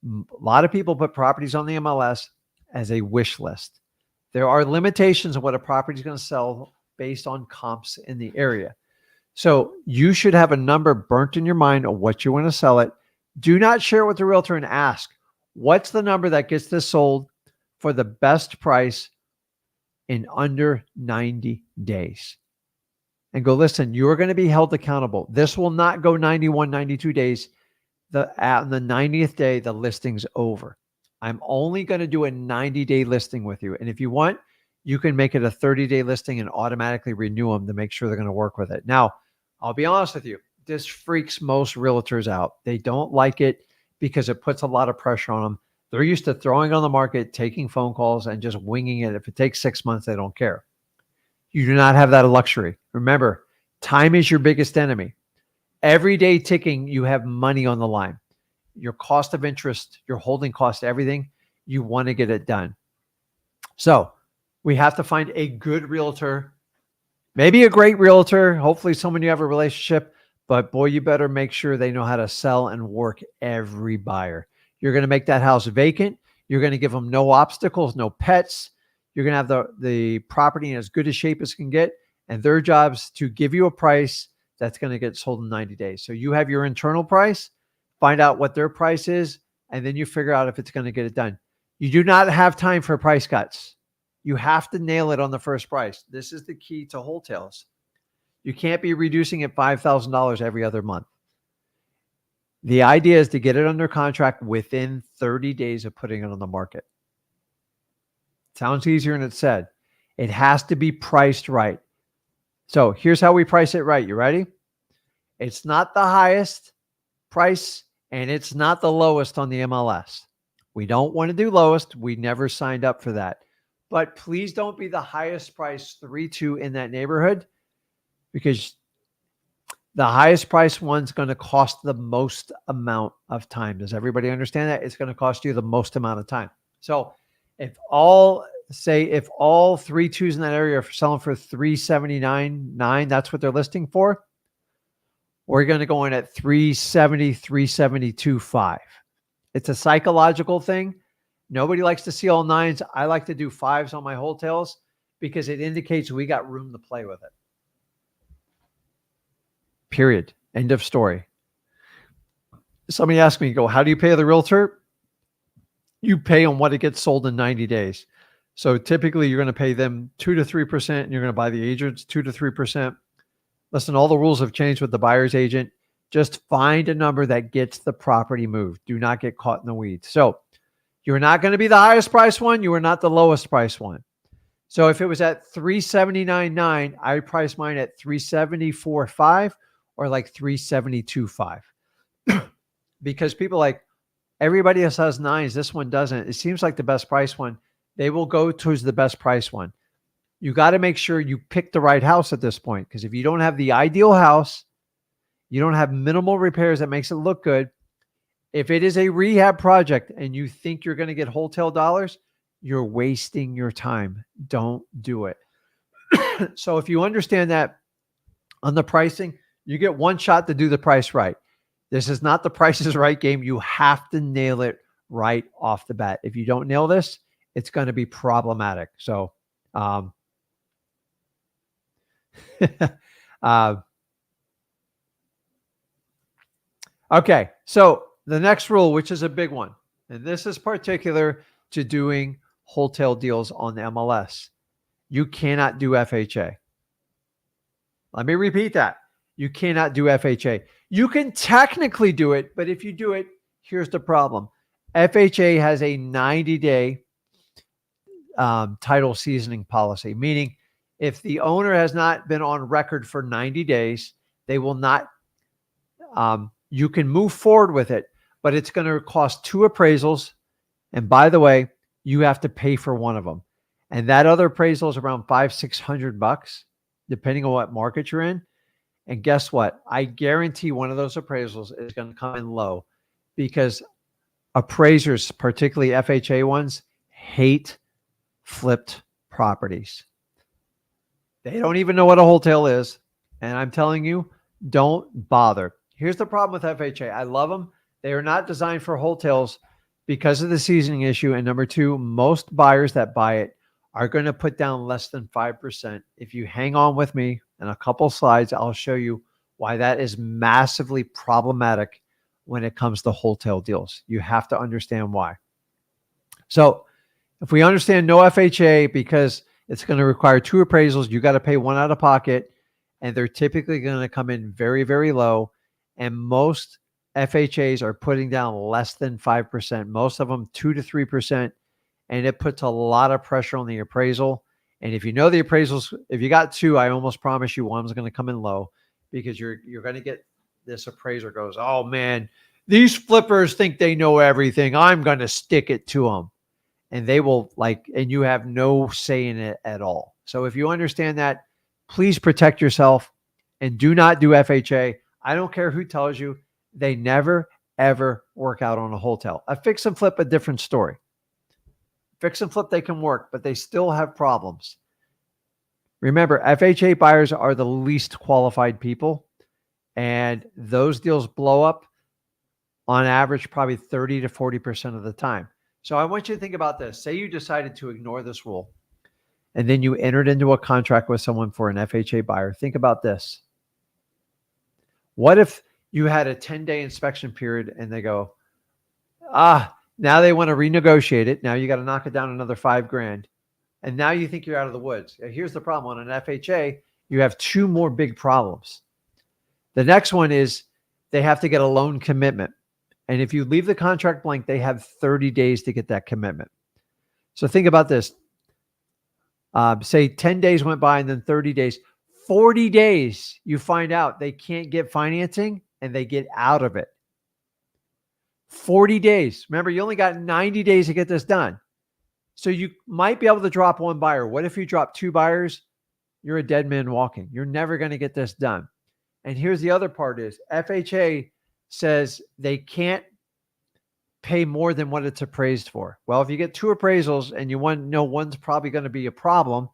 A lot of people put properties on the MLS as a wish list. There are limitations on what a property is going to sell based on comps in the area. So you should have a number burnt in your mind of what you want to sell it. Do not share it with the realtor and ask, what's the number that gets this sold for the best price in under 90 days? And go, listen, you're going to be held accountable. This will not go 91, 92 days. On the 90th day, the listing's over. I'm only going to do a 90-day listing with you. And if you want, you can make it a 30-day listing and automatically renew them to make sure they're going to work with it. Now, I'll be honest with you. This freaks most realtors out. They don't like it because it puts a lot of pressure on them. They're used to throwing on the market, taking phone calls, and just winging it. If it takes 6 months, they don't care. You do not have that luxury. Remember, time is your biggest enemy. Every day ticking, you have money on the line. Your cost of interest, your holding cost, everything, you want to get it done. So we have to find a good realtor, maybe a great realtor, hopefully someone you have a relationship, but boy, you better make sure they know how to sell and work every buyer. You're going to make that house vacant. You're going to give them no obstacles, no pets. You're going to have the property in as good a shape as it can get. And their job's to give you a price that's going to get sold in 90 days. So you have your internal price, find out what their price is, and then you figure out if it's going to get it done. You do not have time for price cuts. You have to nail it on the first price. This is the key to wholetails. You can't be reducing it $5,000 every other month. The idea is to get it under contract within 30 days of putting it on the market. Sounds easier than it's said. It has to be priced right. So here's how we price it right. You ready? It's not the highest price and it's not the lowest on the MLS. We don't want to do lowest. We never signed up for that. But please don't be the highest price 3-2 in that neighborhood, because the highest price one's going to cost the most amount of time. Does everybody understand that? It's going to cost you the most amount of time. So if all 3-2s in that area are selling for $379.9, that's what they're listing for, we're going to go in at $370, $372.5. It's a psychological thing. Nobody likes to see all nines. I like to do fives on my wholetails because it indicates we got room to play with it. Period. End of story. Somebody asked me, how do you pay the realtor? You pay on what it gets sold in 90 days. So typically you're going to pay them 2 to 3%, and you're going to buy the agents 2 to 3%. Listen, all the rules have changed with the buyer's agent. Just find a number that gets the property moved. Do not get caught in the weeds. So you're not going to be the highest price one. You are not the lowest price one. So if it was at $379.9, I would price mine at $374.5 or like $372.5. Because people everybody else has nines. This one doesn't. It seems like the best price one. They will go towards the best price one. You got to make sure you pick the right house at this point, because if you don't have the ideal house, you don't have minimal repairs that makes it look good. If it is a rehab project and you think you're going to get wholesale dollars, you're wasting your time. Don't do it. So if you understand that on the pricing, you get one shot to do the price right. This is not the Price is Right game. You have to nail it right off the bat. If you don't nail this, it's going to be problematic. So, okay. So the next rule, which is a big one, and this is particular to doing wholesale deals on the MLS. You cannot do FHA. Let me repeat that. You cannot do FHA. You can technically do it, but if you do it, here's the problem. FHA has a 90-day title seasoning policy, meaning if the owner has not been on record for 90 days, they will not, you can move forward with it, but it's going to cost 2 appraisals. And by the way, you have to pay for one of them. And that other appraisal is around $500-600, depending on what market you're in. And guess what? I guarantee one of those appraisals is going to come in low, because appraisers, particularly FHA ones, hate flipped properties. They don't even know what a wholesale is. And I'm telling you, don't bother. Here's the problem with FHA. I love them. They are not designed for wholesales because of the seasoning issue. And number 2, most buyers that buy it are going to put down less than 5%. If you hang on with me in a couple slides, I'll show you why that is massively problematic when it comes to wholesale deals. You have to understand why. So if we understand no FHA, because it's going to require 2 appraisals, you got to pay 1 out of pocket, and they're typically going to come in very, very low. And most FHAs are putting down less than 5%, most of them 2 to 3%. And it puts a lot of pressure on the appraisal. And if you know the appraisals, if you got 2, I almost promise you one's going to come in low, because you're going to get this appraiser goes, oh man, these flippers think they know everything. I'm going to stick it to them. And they will and you have no say in it at all. So if you understand that, please protect yourself and do not do FHA. I don't care who tells you. They never, ever work out on a wholesale. A fix and flip, a different story. Fix and flip, they can work, but they still have problems. Remember, FHA buyers are the least qualified people, and those deals blow up on average probably 30 to 40% of the time. So I want you to think about this. Say you decided to ignore this rule, and then you entered into a contract with someone for an FHA buyer. Think about this. What if you had a 10-day inspection period and they go, now they want to renegotiate it. Now you got to knock it down another $5,000. And now you think you're out of the woods. Here's the problem. On an FHA, you have 2 more big problems. The next one is they have to get a loan commitment. And if you leave the contract blank, they have 30 days to get that commitment. So think about this. Say 10 days went by and then 30 days. 40 days, you find out they can't get financing and they get out of it. 40 days. Remember, you only got 90 days to get this done. So you might be able to drop 1 buyer. What if you drop 2 buyers? You're a dead man walking. You're never going to get this done. And here's the other part is FHA says they can't pay more than what it's appraised for. Well, if you get 2 appraisals and you know one's probably going to be a problem,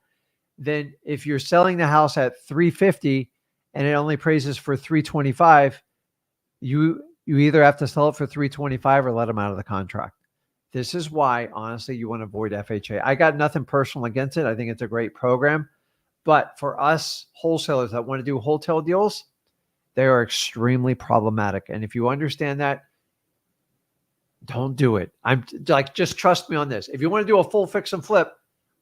then if you're selling the house at $350 and it only appraises for $325, you either have to sell it for $325 or let them out of the contract. This is why, honestly, you want to avoid FHA. I got nothing personal against it. I think it's a great program. But for us wholesalers that want to do wholesale deals, they are extremely problematic. And if you understand that, don't do it. Just trust me on this. If you want to do a full fix and flip,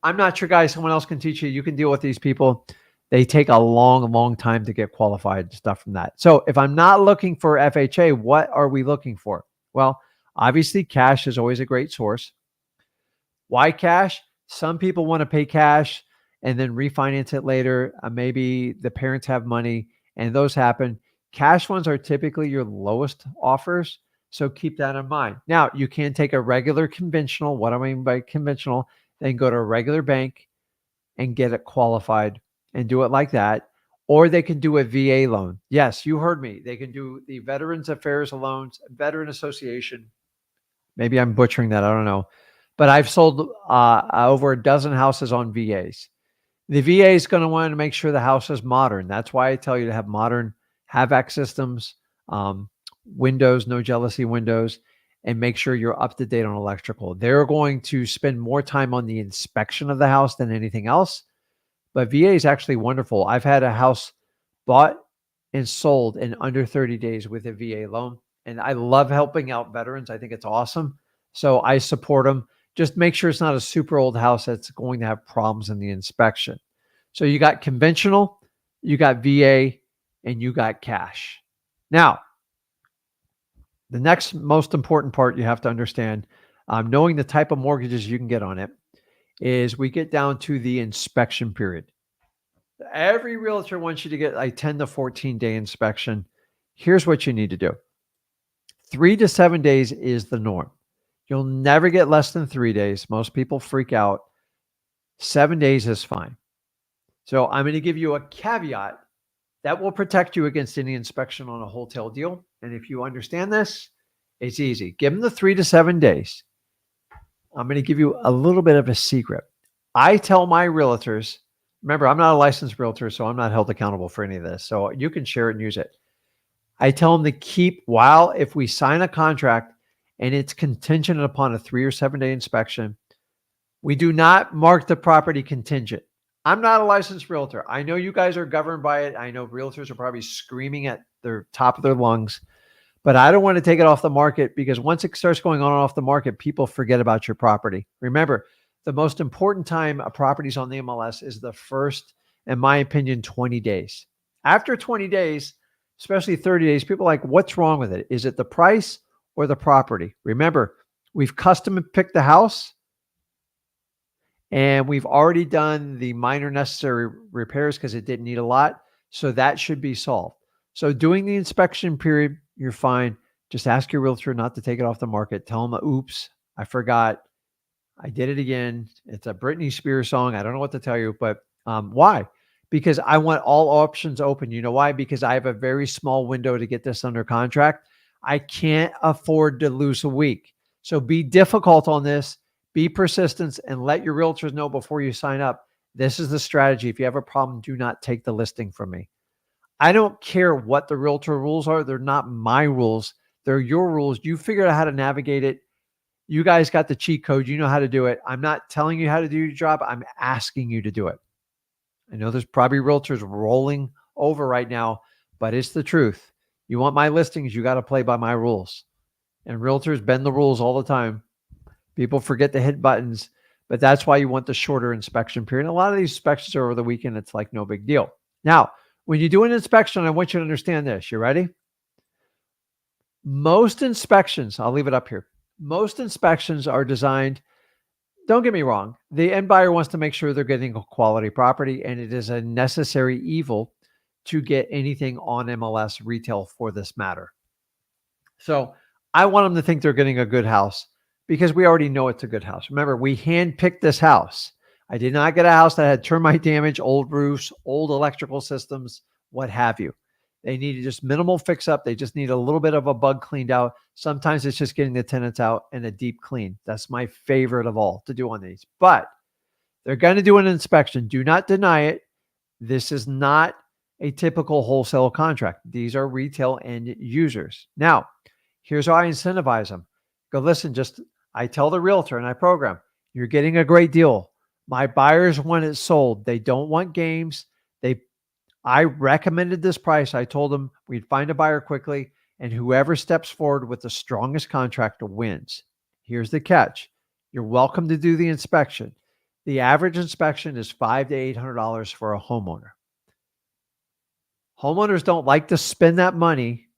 I'm not your guy. Someone else can teach you. You can deal with these people. They take a long, long time to get qualified stuff from that. So if I'm not looking for FHA, what are we looking for? Well, obviously cash is always a great source. Why cash? Some people want to pay cash and then refinance it later. Maybe the parents have money and those happen. Cash ones are typically your lowest offers. So keep that in mind. Now, you can take a regular conventional. What I mean by conventional, then go to a regular bank and get it qualified and do it like that. Or they can do a VA loan. Yes, you heard me. They can do the Veterans Affairs loans, Veteran Association. Maybe I'm butchering that. I don't know. But I've sold over a dozen houses on VAs. The VA is going to want to make sure the house is modern. That's why I tell you to have modern HVAC systems, windows, no jealousy windows, and make sure you're up to date on electrical. They're going to spend more time on the inspection of the house than anything else. But VA is actually wonderful. I've had a house bought and sold in under 30 days with a VA loan. And I love helping out veterans. I think it's awesome. So I support them. Just make sure it's not a super old house that's going to have problems in the inspection. So you got conventional, you got VA, and you got cash. Now, the next most important part you have to understand, knowing the type of mortgages you can get on it, is we get down to the inspection period. Every realtor wants you to get a 10 to 14 day inspection. Here's what you need to do. 3 to 7 days is the norm. You'll never get less than 3 days. Most people freak out. 7 days is fine. So I'm going to give you a caveat that will protect you against any inspection on a wholesale deal. And if you understand this, it's easy. Give them the 3 to 7 days. I'm going to give you a little bit of a secret. I tell my realtors, remember, I'm not a licensed realtor, so I'm not held accountable for any of this. So you can share it and use it. I tell them to keep, if we sign a contract and it's contingent upon a 3 or 7 day inspection, we do not mark the property contingent. I'm not a licensed realtor. I know you guys are governed by it. I know realtors are probably screaming at their top of their lungs, but I don't want to take it off the market because once it starts going on and off the market, people forget about your property. Remember, the most important time a property's on the MLS is the first, in my opinion, 20 days. After 20 days, especially 30 days, people are like, what's wrong with it? Is it the price or the property? Remember, we've custom picked the house and we've already done the minor necessary repairs because it didn't need a lot. So that should be solved. So doing the inspection period, you're fine. Just ask your realtor not to take it off the market. Tell them, oops, I forgot. I did it again. It's a Britney Spears song. I don't know what to tell you, but why? Because I want all options open. You know why? Because I have a very small window to get this under contract. I can't afford to lose a week. So be difficult on this, be persistent, and let your realtors know before you sign up. This is the strategy. If you have a problem, do not take the listing from me. I don't care what the realtor rules are. They're not my rules. They're your rules. You figure out how to navigate it. You guys got the cheat code. You know how to do it. I'm not telling you how to do your job. I'm asking you to do it. I know there's probably realtors rolling over right now, but it's the truth. You want my listings, you got to play by my rules. And realtors bend the rules all the time. People forget to hit buttons, but that's why you want the shorter inspection period. And a lot of these inspections are over the weekend. It's like no big deal. Now, when you do an inspection, I want you to understand this. You ready? Most inspections, I'll leave it up here. Most inspections are designed, don't get me wrong, the end buyer wants to make sure they're getting a quality property, and it is a necessary evil to get anything on MLS retail for this matter. So I want them to think they're getting a good house because we already know it's a good house. Remember, we handpicked this house. I did not get a house that had termite damage, old roofs, old electrical systems, what have you. They needed just minimal fix up. They just need a little bit of a bug cleaned out. Sometimes it's just getting the tenants out and a deep clean. That's my favorite of all to do on these. But they're going to do an inspection. Do not deny it. This is not a typical wholesale contract. These are retail end users. Now, here's how I incentivize them. Go, listen, I tell the realtor and I program, you're getting a great deal. My buyers want it sold. They don't want games. I recommended this price. I told them we'd find a buyer quickly, and whoever steps forward with the strongest contract wins. Here's the catch. You're welcome to do the inspection. The average inspection is $500 to $800 for a homeowner. Homeowners don't like to spend that money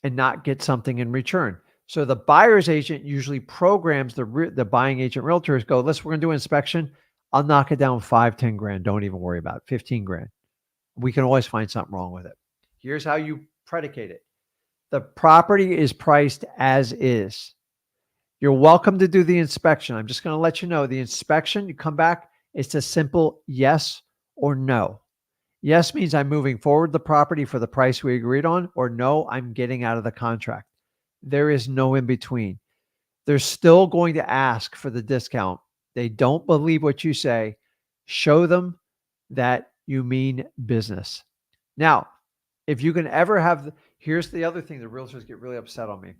and not get something in return. So the buyer's agent usually programs the buying agent realtors, go, listen, we're going to do an inspection. I'll knock it down 5, 10 grand. Don't even worry about it. 15 grand. We can always find something wrong with it. Here's how you predicate it. The property is priced as is. You're welcome to do the inspection. I'm just going to let you know the inspection, you come back, it's a simple yes or no. Yes means I'm moving forward the property for the price we agreed on, or no, I'm getting out of the contract. There is no in between. They're still going to ask for the discount. They don't believe what you say. Show them that you mean business. Now, if you can ever have, here's the other thing, the realtors get really upset on me.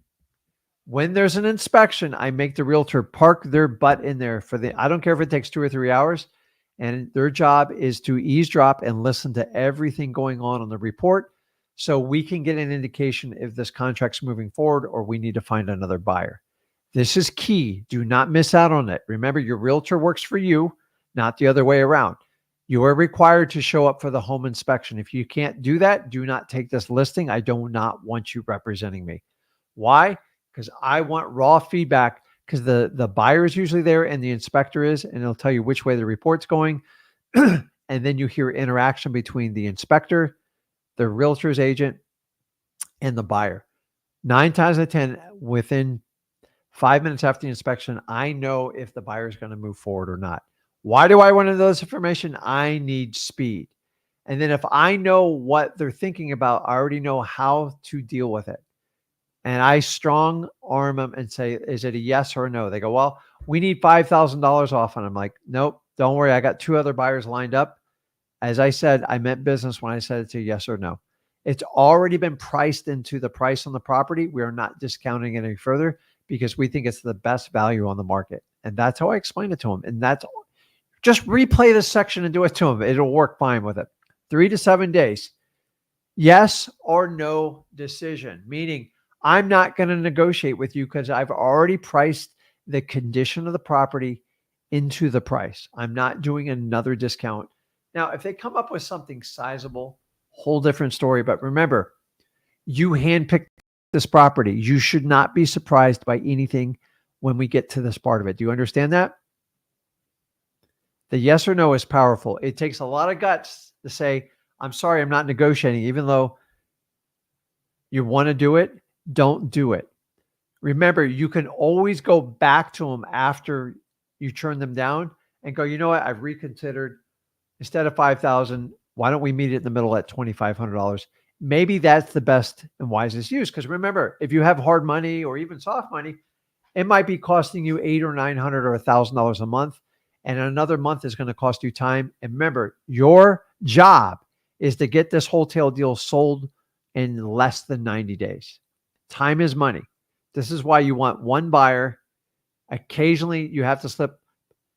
When there's an inspection, I make the realtor park their butt in there I don't care if it takes 2 or 3 hours, and their job is to eavesdrop and listen to everything going on the report so we can get an indication if this contract's moving forward or we need to find another buyer. This is key. Do not miss out on it. Remember, your realtor works for you, not the other way around. You are required to show up for the home inspection. If you can't do that, do not take this listing. I do not want you representing me. Why? Because I want raw feedback, because the buyer is usually there and the inspector is, and it'll tell you which way the report's going. And then you hear interaction between the inspector, the realtor's agent, and the buyer. 9 times out of 10, within 5 minutes after the inspection, I know if the buyer is going to move forward or not. Why do I want to know this information? I need speed. And then if I know what they're thinking about, I already know how to deal with it. And I strong arm them and say, is it a yes or a no? They go, well, we need $5,000 off. And I'm like, nope, don't worry. I got 2 other buyers lined up. As I said, I meant business when I said it's a yes or no. It's already been priced into the price on the property. We are not discounting it any further because we think it's the best value on the market. And that's how I explain it to them. And that's Just replay this section and do it to them. It'll work fine with it. 3 to 7 days. Yes or no decision, meaning I'm not going to negotiate with you because I've already priced the condition of the property into the price. I'm not doing another discount. Now, if they come up with something sizable, whole different story. But remember, you handpicked this property. You should not be surprised by anything when we get to this part of it. Do you understand that? The yes or no is powerful. It takes a lot of guts to say, I'm sorry, I'm not negotiating, even though you want to do it, don't do it. Remember, you can always go back to them after you turn them down and go, you know what, I've reconsidered. Instead of $5,000, why don't we meet it in the middle at $2,500? Maybe that's the best and wisest use. Because remember, if you have hard money or even soft money, it might be costing you $800 or $900 or $1,000 a month. And another month is going to cost you time. And remember, your job is to get this wholesale deal sold in less than 90 days. Time is money. This is why you want one buyer. Occasionally, you have to slip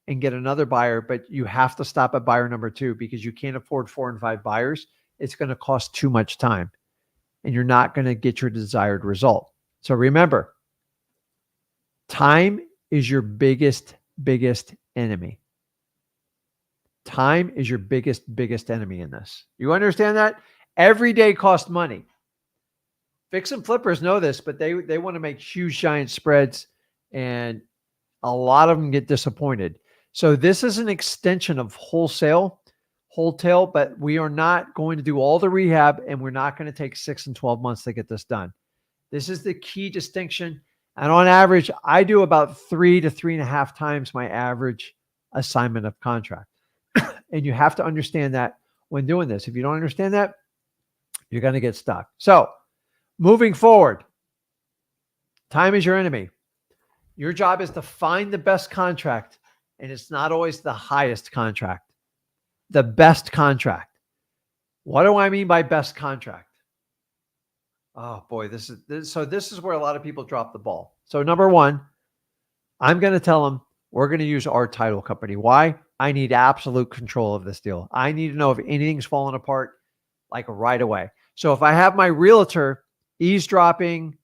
and get another buyer, but you have to stop at buyer number 2 because you can't afford 4 and 5 buyers. It's going to cost too much time, and you're not going to get your desired result. So remember, time is your biggest enemy. Time is your biggest enemy in this. You understand that? Every day costs money. Fix and flippers know this, but they want to make huge giant spreads, and a lot of them get disappointed. So this is an extension of Wholetail, but we are not going to do all the rehab, and we're not going to take 6 and 12 months to get this done. This is the key distinction. And on average, I do about 3 to 3.5 times my average assignment of contract. And you have to understand that when doing this. If you don't understand that, you're going to get stuck. So moving forward, time is your enemy. Your job is to find the best contract, and it's not always the highest contract. The best contract. What do I mean by best contract? Oh boy, this is where a lot of people drop the ball. So number one, I'm going to tell them we're going to use our title company. Why? I need absolute control of this deal. I need to know if anything's falling apart like right away. So if I have my realtor eavesdropping,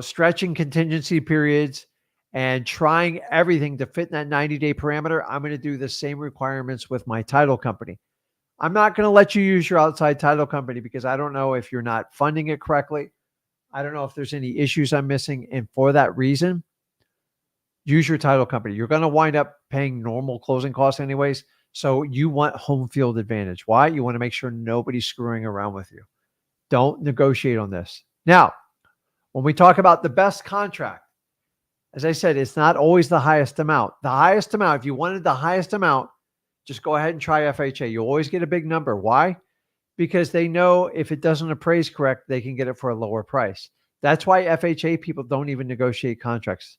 stretching contingency periods and trying everything to fit in that 90-day parameter, I'm going to do the same requirements with my title company. I'm not going to let you use your outside title company because I don't know if you're not funding it correctly. I don't know if there's any issues I'm missing. And for that reason, use your title company. You're going to wind up paying normal closing costs anyways. So you want home field advantage. Why? You want to make sure nobody's screwing around with you. Don't negotiate on this. Now, when we talk about the best contract, as I said, it's not always the highest amount. The highest amount, if you wanted the highest amount, just go ahead and try FHA. You always get a big number. Why? Because they know if it doesn't appraise correct, they can get it for a lower price. That's why FHA people don't even negotiate contracts.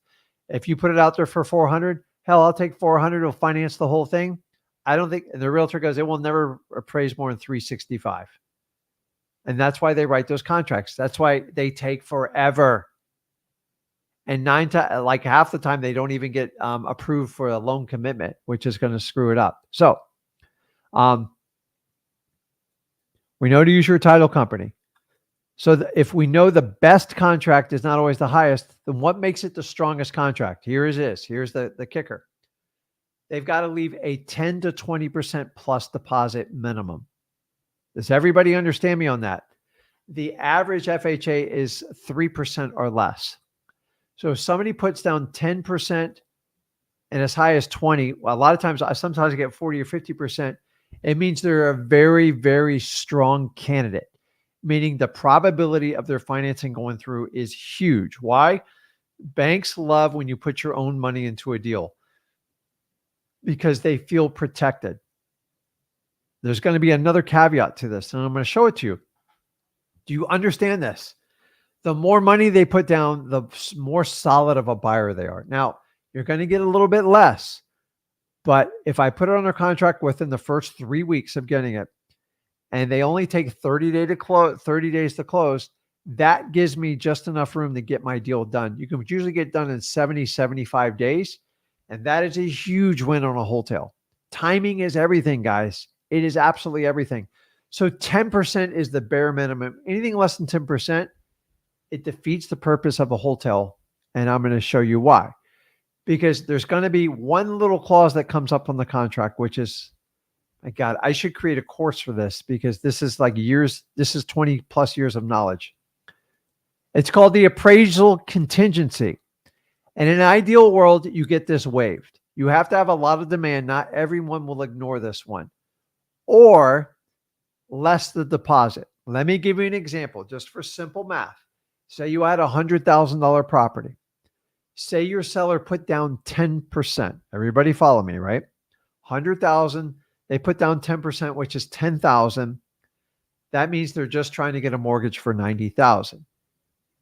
If you put it out there for 400, hell, I'll take 400. It'll finance the whole thing. I don't think, and the realtor goes, it will never appraise more than 365. And that's why they write those contracts. That's why they take forever. And like half the time, they don't even get approved for a loan commitment, which is going to screw it up. So we know to use your title company. So if we know the best contract is not always the highest, then what makes it the strongest contract? Here's the kicker. They've got to leave a 10 to 20% plus deposit minimum. Does everybody understand me on that? The average FHA is 3% or less. So if somebody puts down 10% and as high as 20, well, a lot of times, sometimes I get 40 or 50%. It means they're a very, very strong candidate. Meaning the probability of their financing going through is huge. Why? Banks love when you put your own money into a deal because they feel protected. There's going to be another caveat to this, and I'm going to show it to you. Do you understand this? The more money they put down, the more solid of a buyer they are. Now, you're going to get a little bit less, but if I put it under contract within the first 3 weeks of getting it, and they only take 30 days to close, that gives me just enough room to get my deal done. You can usually get done in 70, 75 days. And that is a huge win on a wholesale. Timing is everything, guys. It is absolutely everything. So 10% is the bare minimum. Anything less than 10%, it defeats the purpose of a wholesale. And I'm going to show you why. Because there's going to be one little clause that comes up on the contract, which is, my God, I should create a course for this because this is like years, this is 20 plus years of knowledge. It's called the appraisal contingency. And in an ideal world, you get this waived. You have to have a lot of demand. Not everyone will ignore this one. Or less the deposit. Let me give you an example just for simple math. Say you had a $100,000 property. Say your seller put down 10%. Everybody follow me, right? 100,000, they put down 10%, which is 10,000. That means they're just trying to get a mortgage for 90,000.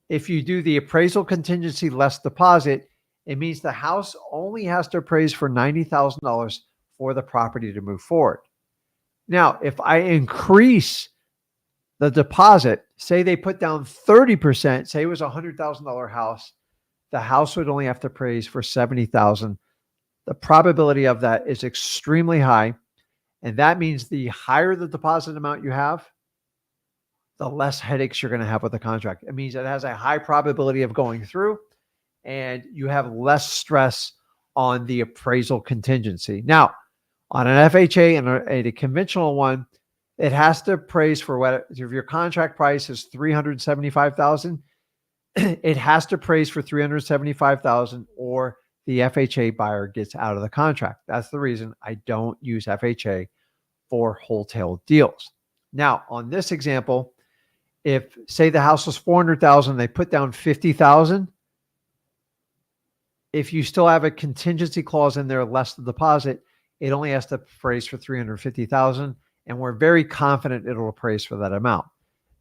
If you do the appraisal contingency less deposit, it means the house only has to appraise for $90,000 for the property to move forward. Now, if I increase the deposit, say they put down 30%, say it was a $100,000 house, the house would only have to appraise for $70,000. The probability of that is extremely high. And that means the higher the deposit amount you have, the less headaches you're going to have with the contract. It means it has a high probability of going through and you have less stress on the appraisal contingency. Now, on an FHA and a conventional one, it has to appraise for what, if your contract price is $375,000, it has to appraise for $375,000 or the FHA buyer gets out of the contract. That's the reason I don't use FHA for wholesale deals. Now, on this example, if say the house was $400,000, they put down $50,000. If you still have a contingency clause in there less the deposit, it only has to appraise for $350,000, and we're very confident it'll appraise for that amount.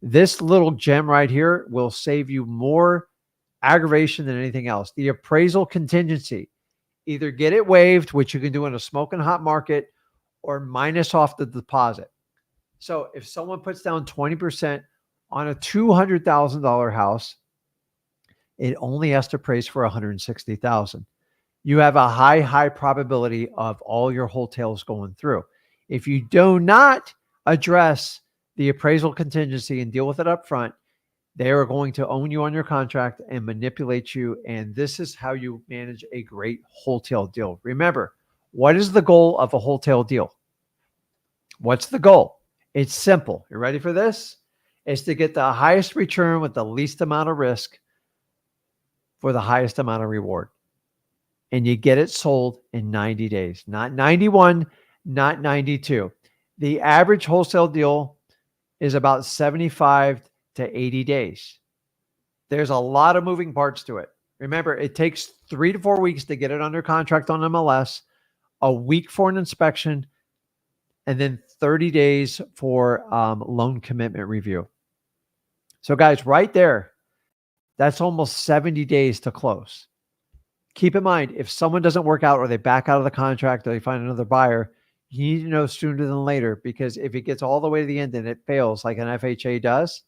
This little gem right here will save you more aggravation than anything else. The appraisal contingency, either get it waived, which you can do in a smoking hot market, or minus off the deposit. So if someone puts down 20% on a $200,000 house, it only has to appraise for $160,000. You have a high probability of all your wholetails going through. If you do not address the appraisal contingency and deal with it up front, they are going to own you on your contract and manipulate you. And this is how you manage a great wholesale deal. Remember, what is the goal of a wholesale deal? What's the goal? It's simple. You ready for this? It's to get the highest return with the least amount of risk for the highest amount of reward. And you get it sold in 90 days, not 91, not 92. The average wholesale deal is about 75 to 80 days. There's a lot of moving parts to it. Remember, it takes 3 to 4 weeks to get it under contract on MLS, a week for an inspection, and then 30 days for loan commitment review. So guys, right there, that's almost 70 days to close. Keep in mind, if someone doesn't work out or they back out of the contract or they find another buyer, you need to know sooner than later, because if it gets all the way to the end and it fails like an FHA does,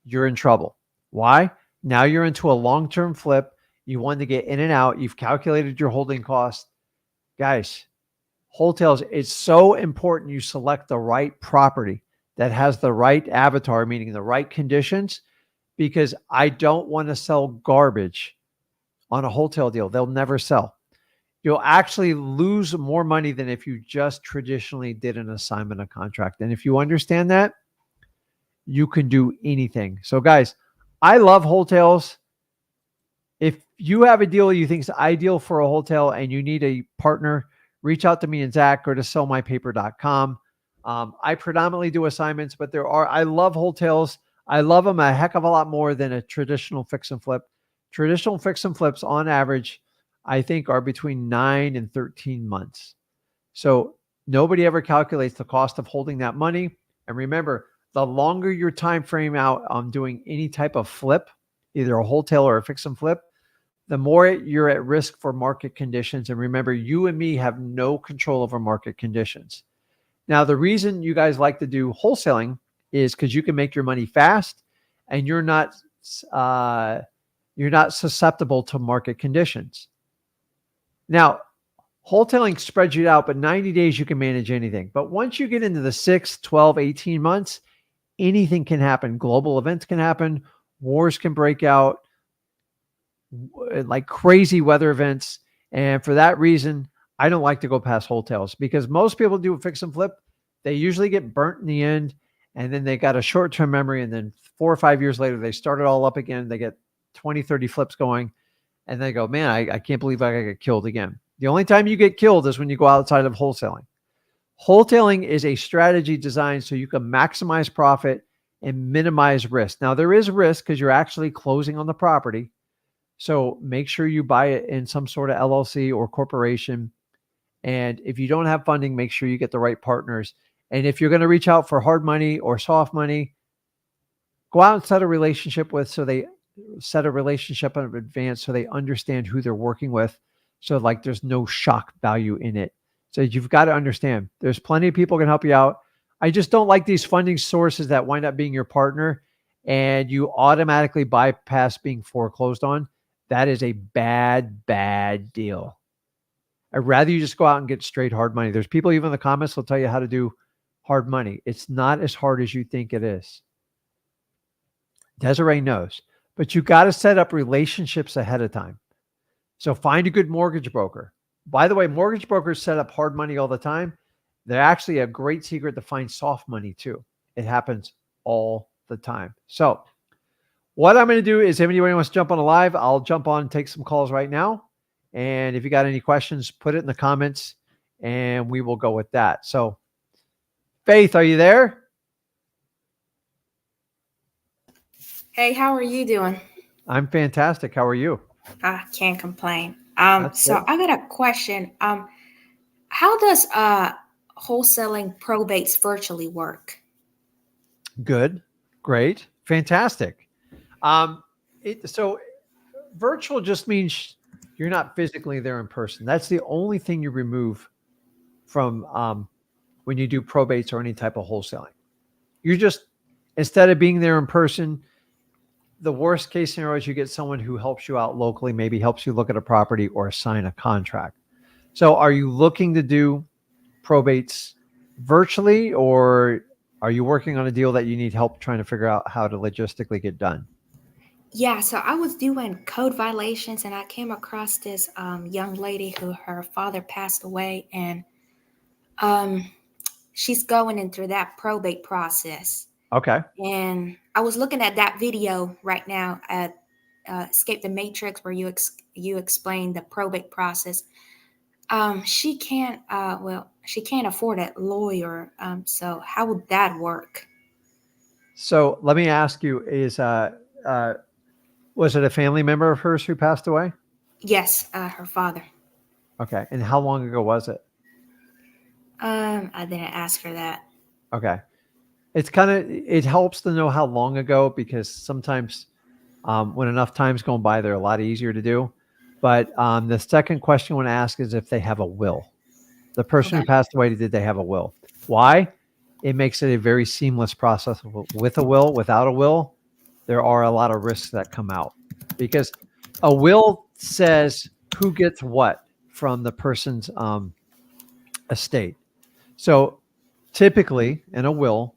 you're in trouble. Why? Now you're into a long-term flip. You want to get in and out. You've calculated your holding cost. Guys, wholesales, it's so important you select the right property that has the right avatar, meaning the right conditions, because I don't want to sell garbage on a wholesale deal. They'll never sell. You'll actually lose more money than if you just traditionally did an assignment of contract. And if you understand that, you can do anything. So guys, I love wholesales. If you have a deal you think is ideal for a wholesale and you need a partner, reach out to me and Zach or to sellmypaper.com. I predominantly do assignments, but I love wholesales. I love them a heck of a lot more than a traditional fix and flip. Traditional fix and flips on average, I think, are between 9 and 13 months. So nobody ever calculates the cost of holding that money. And remember, the longer your time frame out on doing any type of flip, either a wholesale or a fix and flip, the more you're at risk for market conditions. And remember, you and me have no control over market conditions. Now, the reason you guys like to do wholesaling is because you can make your money fast and you're not susceptible to market conditions. Now, wholetailing spreads you out, but 90 days you can manage anything. But once you get into the 6, 12, 18 months, anything can happen. Global events can happen. Wars can break out, like crazy weather events. And for that reason, I don't like to go past wholetails because most people do fix and flip. They usually get burnt in the end, and then they got a short-term memory. And then 4 or 5 years later, they start it all up again. They get 20, 30 flips going. And they go, man, I can't believe I got killed again. The only time you get killed is when you go outside of wholesaling. Wholetailing is a strategy designed so you can maximize profit and minimize risk. Now, there is risk because you're actually closing on the property. So make sure you buy it in some sort of LLC or corporation. And if you don't have funding, make sure you get the right partners. And if you're going to reach out for hard money or soft money, go out and set a relationship in advance so they understand who they're working with. So like there's no shock value in it. So you've got to understand there's plenty of people can help you out. I just don't like these funding sources that wind up being your partner and you automatically bypass being foreclosed on. That is a bad, bad deal. I'd rather you just go out and get straight hard money. There's people even in the comments will tell you how to do hard money. It's not as hard as you think it is. Desiree knows, but you got to set up relationships ahead of time. So find a good mortgage broker. By the way, mortgage brokers set up hard money all the time. They're actually a great secret to find soft money too. It happens all the time. So what I'm going to do is if anybody wants to jump on a live, I'll jump on and take some calls right now. And if you got any questions, put it in the comments and we will go with that. So Faith, are you there? Hey, how are you doing? I'm fantastic. How are you? I can't complain. So good. I got a question. How does wholesaling probates virtually work? Good. Great. Fantastic. So virtual just means you're not physically there in person. That's the only thing you remove from when you do probates or any type of wholesaling. You're just, instead of being there in person, the worst case scenario is you get someone who helps you out locally, maybe helps you look at a property or sign a contract. So are you looking to do probates virtually, or are you working on a deal that you need help trying to figure out how to logistically get done? Yeah, so I was doing code violations and I came across this young lady who her father passed away and um, she's going in through that probate process. Okay. And I was looking at that video right now at Escape the Matrix where you explain the probate process. She can't. She can't afford a lawyer. So how would that work? So let me ask you: was it a family member of hers who passed away? Yes, her father. Okay, and how long ago was it? I didn't ask her that. Okay, it helps to know how long ago because sometimes when enough time's gone by, they're a lot easier to do. But the second question I want to ask is if they have a will. The person who Okay. passed away, did they have a will? Why? It makes it a very seamless process with a will. Without a will, there are a lot of risks that come out because a will says who gets what from the person's estate. So typically in a will,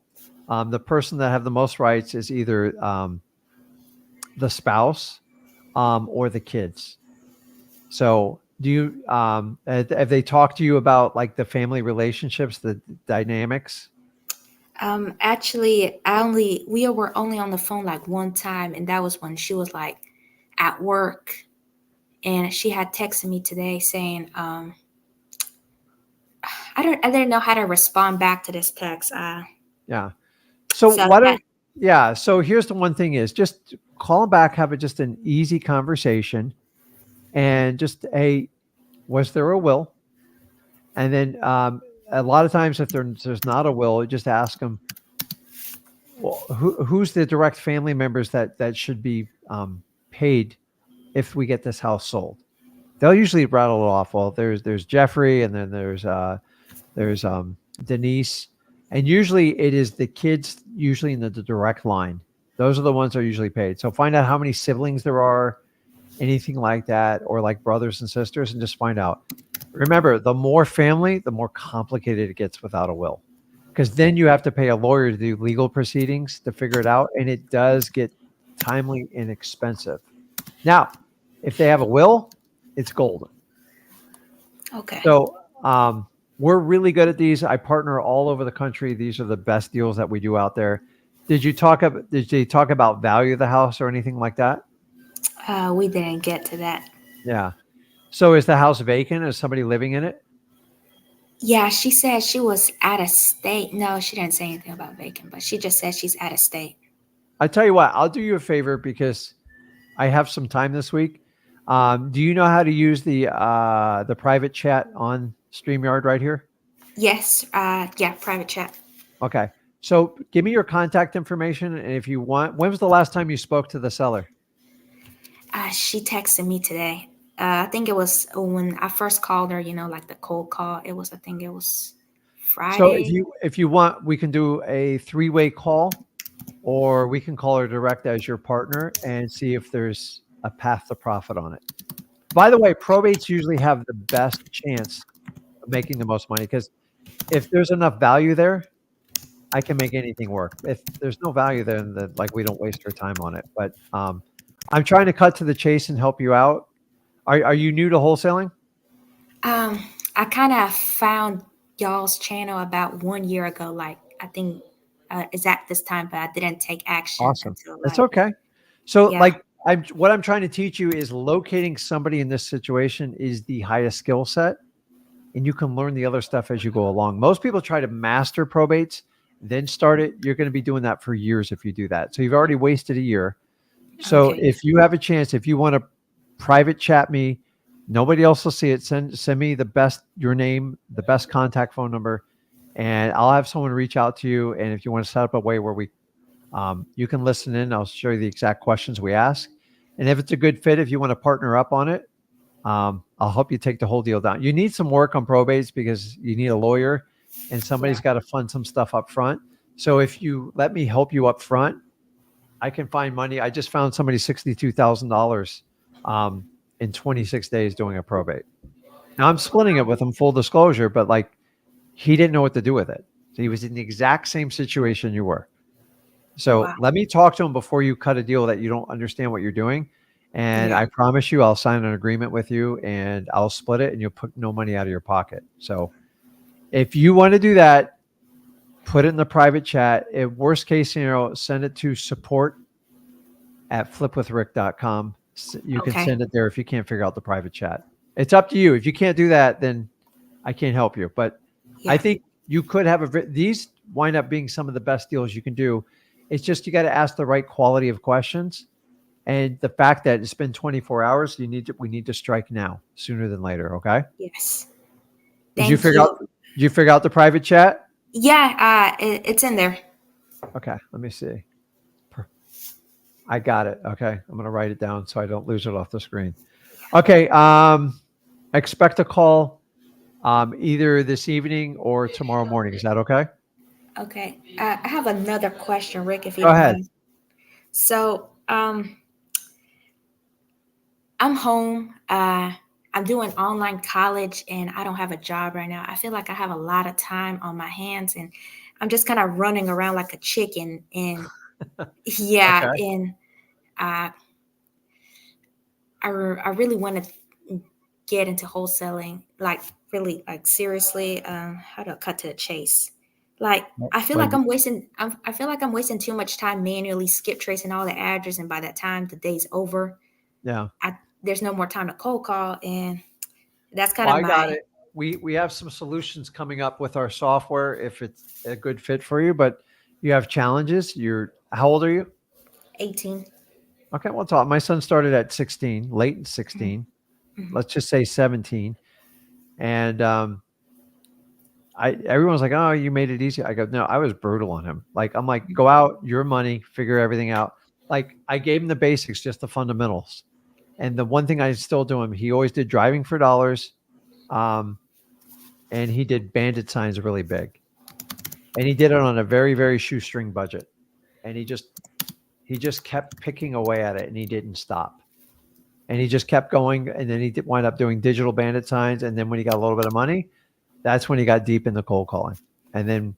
the person that have the most rights is either the spouse or the kids. So do you have they talked to you about like the family relationships, the dynamics? Actually, we were only on the phone like one time, and that was when she was like at work, and she had texted me today saying, I didn't know how to respond back to this text. Yeah. So So why that don't yeah, so here's the one thing is just call them back, have it just an easy conversation and just was there a will? And then a lot of times if there's not a will, just ask them, well, who's the direct family members that should be paid if we get this house sold? They'll usually rattle it off. Well, there's Jeffrey, and then there's Denise, and usually it is the kids. Usually in the direct line, those are the ones that are usually paid. So find out how many siblings there are, anything like that, or like brothers and sisters, and just find out. Remember, the more family, the more complicated it gets without a will. Because then you have to pay a lawyer to do legal proceedings to figure it out. And it does get timely and expensive. Now, if they have a will, it's golden. Okay. So we're really good at these. I partner all over the country. These are the best deals that we do out there. Did you talk about value of the house or anything like that? We didn't get to that. Yeah. So is the house vacant? Is somebody living in it? Yeah, she said she was out of state. No, she didn't say anything about vacant, but she just said she's out of state. I tell you what, I'll do you a favor because I have some time this week. Do you know how to use the private chat on StreamYard right here? Yes. Yeah, private chat. Okay. So give me your contact information, and if you want, when was the last time you spoke to the seller? She texted me today. I think it was when I first called her, like the cold call. I think it was So Friday. if you want, we can do a 3-way call, or we can call her direct as your partner and see if there's a path to profit on it. By the way, probates usually have the best chance of making the most money because if there's enough value there, I can make anything work. If there's no value there, then like we don't waste our time on it. But I'm trying to cut to the chase and help you out. Are you new to wholesaling? I kind of found y'all's channel about 1 year ago. Like, I think it's at this time, but I didn't take action Awesome. until That's like, okay. So yeah. like what I'm trying to teach you is locating somebody in this situation is the highest skill set, and you can learn the other stuff as you go along. Most people try to master probates, then start it. You're going to be doing that for years if you do that. So you've already wasted a year. So Okay. if you have a chance, if you want to private chat me, nobody else will see it. Send me your name, the best contact phone number, and I'll have someone reach out to you. And if you want to set up a way where you can listen in, I'll show you the exact questions we ask. And if it's a good fit, if you want to partner up on it, I'll help you take the whole deal down. You need some work on probates because you need a lawyer and somebody's Yeah. got to fund some stuff up front. So if you let me help you up front, I can find money. I just found somebody $62,000 in 26 days doing a probate. Now I'm splitting it with him, full disclosure, but like he didn't know what to do with it. So he was in the exact same situation you were. So Wow. let me talk to him before you cut a deal that you don't understand what you're doing. And Yeah. I promise you, I'll sign an agreement with you and I'll split it and you'll put no money out of your pocket. So if you want to do that, put it in the private chat. If worst case scenario, send it to support@flipwithrick.com. You can Okay. send it there if you can't figure out the private chat. It's up to you. If you can't do that, then I can't help you. But I Yeah. think you could have these wind up being some of the best deals you can do. It's just you got to ask the right quality of questions. And the fact that it's been 24 hours, we need to strike now, sooner than later. Okay. Yes. Did you Thank figure you. out did you figure out the private chat? Yeah. It's in there. Okay, let me see. I got it. Okay. I'm gonna write it down so I don't lose it off the screen. Okay. Expect a call either this evening or tomorrow morning. Is that okay? Okay. I have another question, Rick, if you Go don't ahead. mind. So, I'm home. I'm doing online college and I don't have a job right now. I feel like I have a lot of time on my hands and I'm just kind of running around like a chicken. And yeah, Okay. and uh, I really want to get into wholesaling, like really, like seriously. How to cut to the chase? Like I feel like But I feel like I'm wasting too much time manually skip tracing all the address, and by that time the day's over. yeah. There's no more time to cold call, and that's kind Well, of I got my it. We have some solutions coming up with our software if it's a good fit for you, but you have challenges. How old are you? 18. Okay, well, talk. My son started at 16, late in Mhm, 16. mhm. Let's just say 17. And everyone's like, "Oh, you made it easy." I go, "No, I was brutal on him." Like I'm like, "Go out, your money, figure everything out." Like I gave him the basics, just the fundamentals. And the one thing I still do him, he always did driving for dollars, um, and he did bandit signs really big, and he did it on a very very shoestring budget, and he just kept picking away at it, and he didn't stop. and he just kept going. And then he wind up doing digital bandit signs. And then when he got a little bit of money, that's when he got deep into cold calling. And then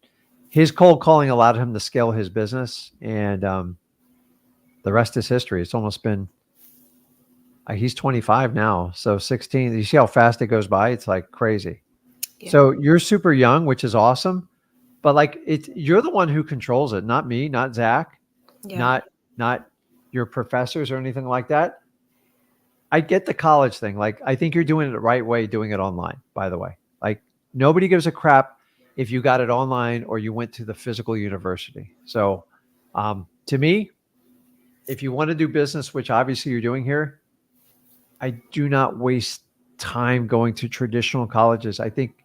his cold calling allowed him to scale his business. And the rest is history. It's almost been, he's 25 now. So 16, you see how fast it goes by? It's like crazy. Yeah. So you're super young, which is awesome. But like you're the one who controls it, not me, not Zach, Yeah. not your professors or anything like that. I get the college thing. Like, I think you're doing it the right way, doing it online, by the way. Like, nobody gives a crap if you got it online or you went to the physical university. So to me, if you want to do business, which obviously you're doing here, I do not waste time going to traditional colleges. I think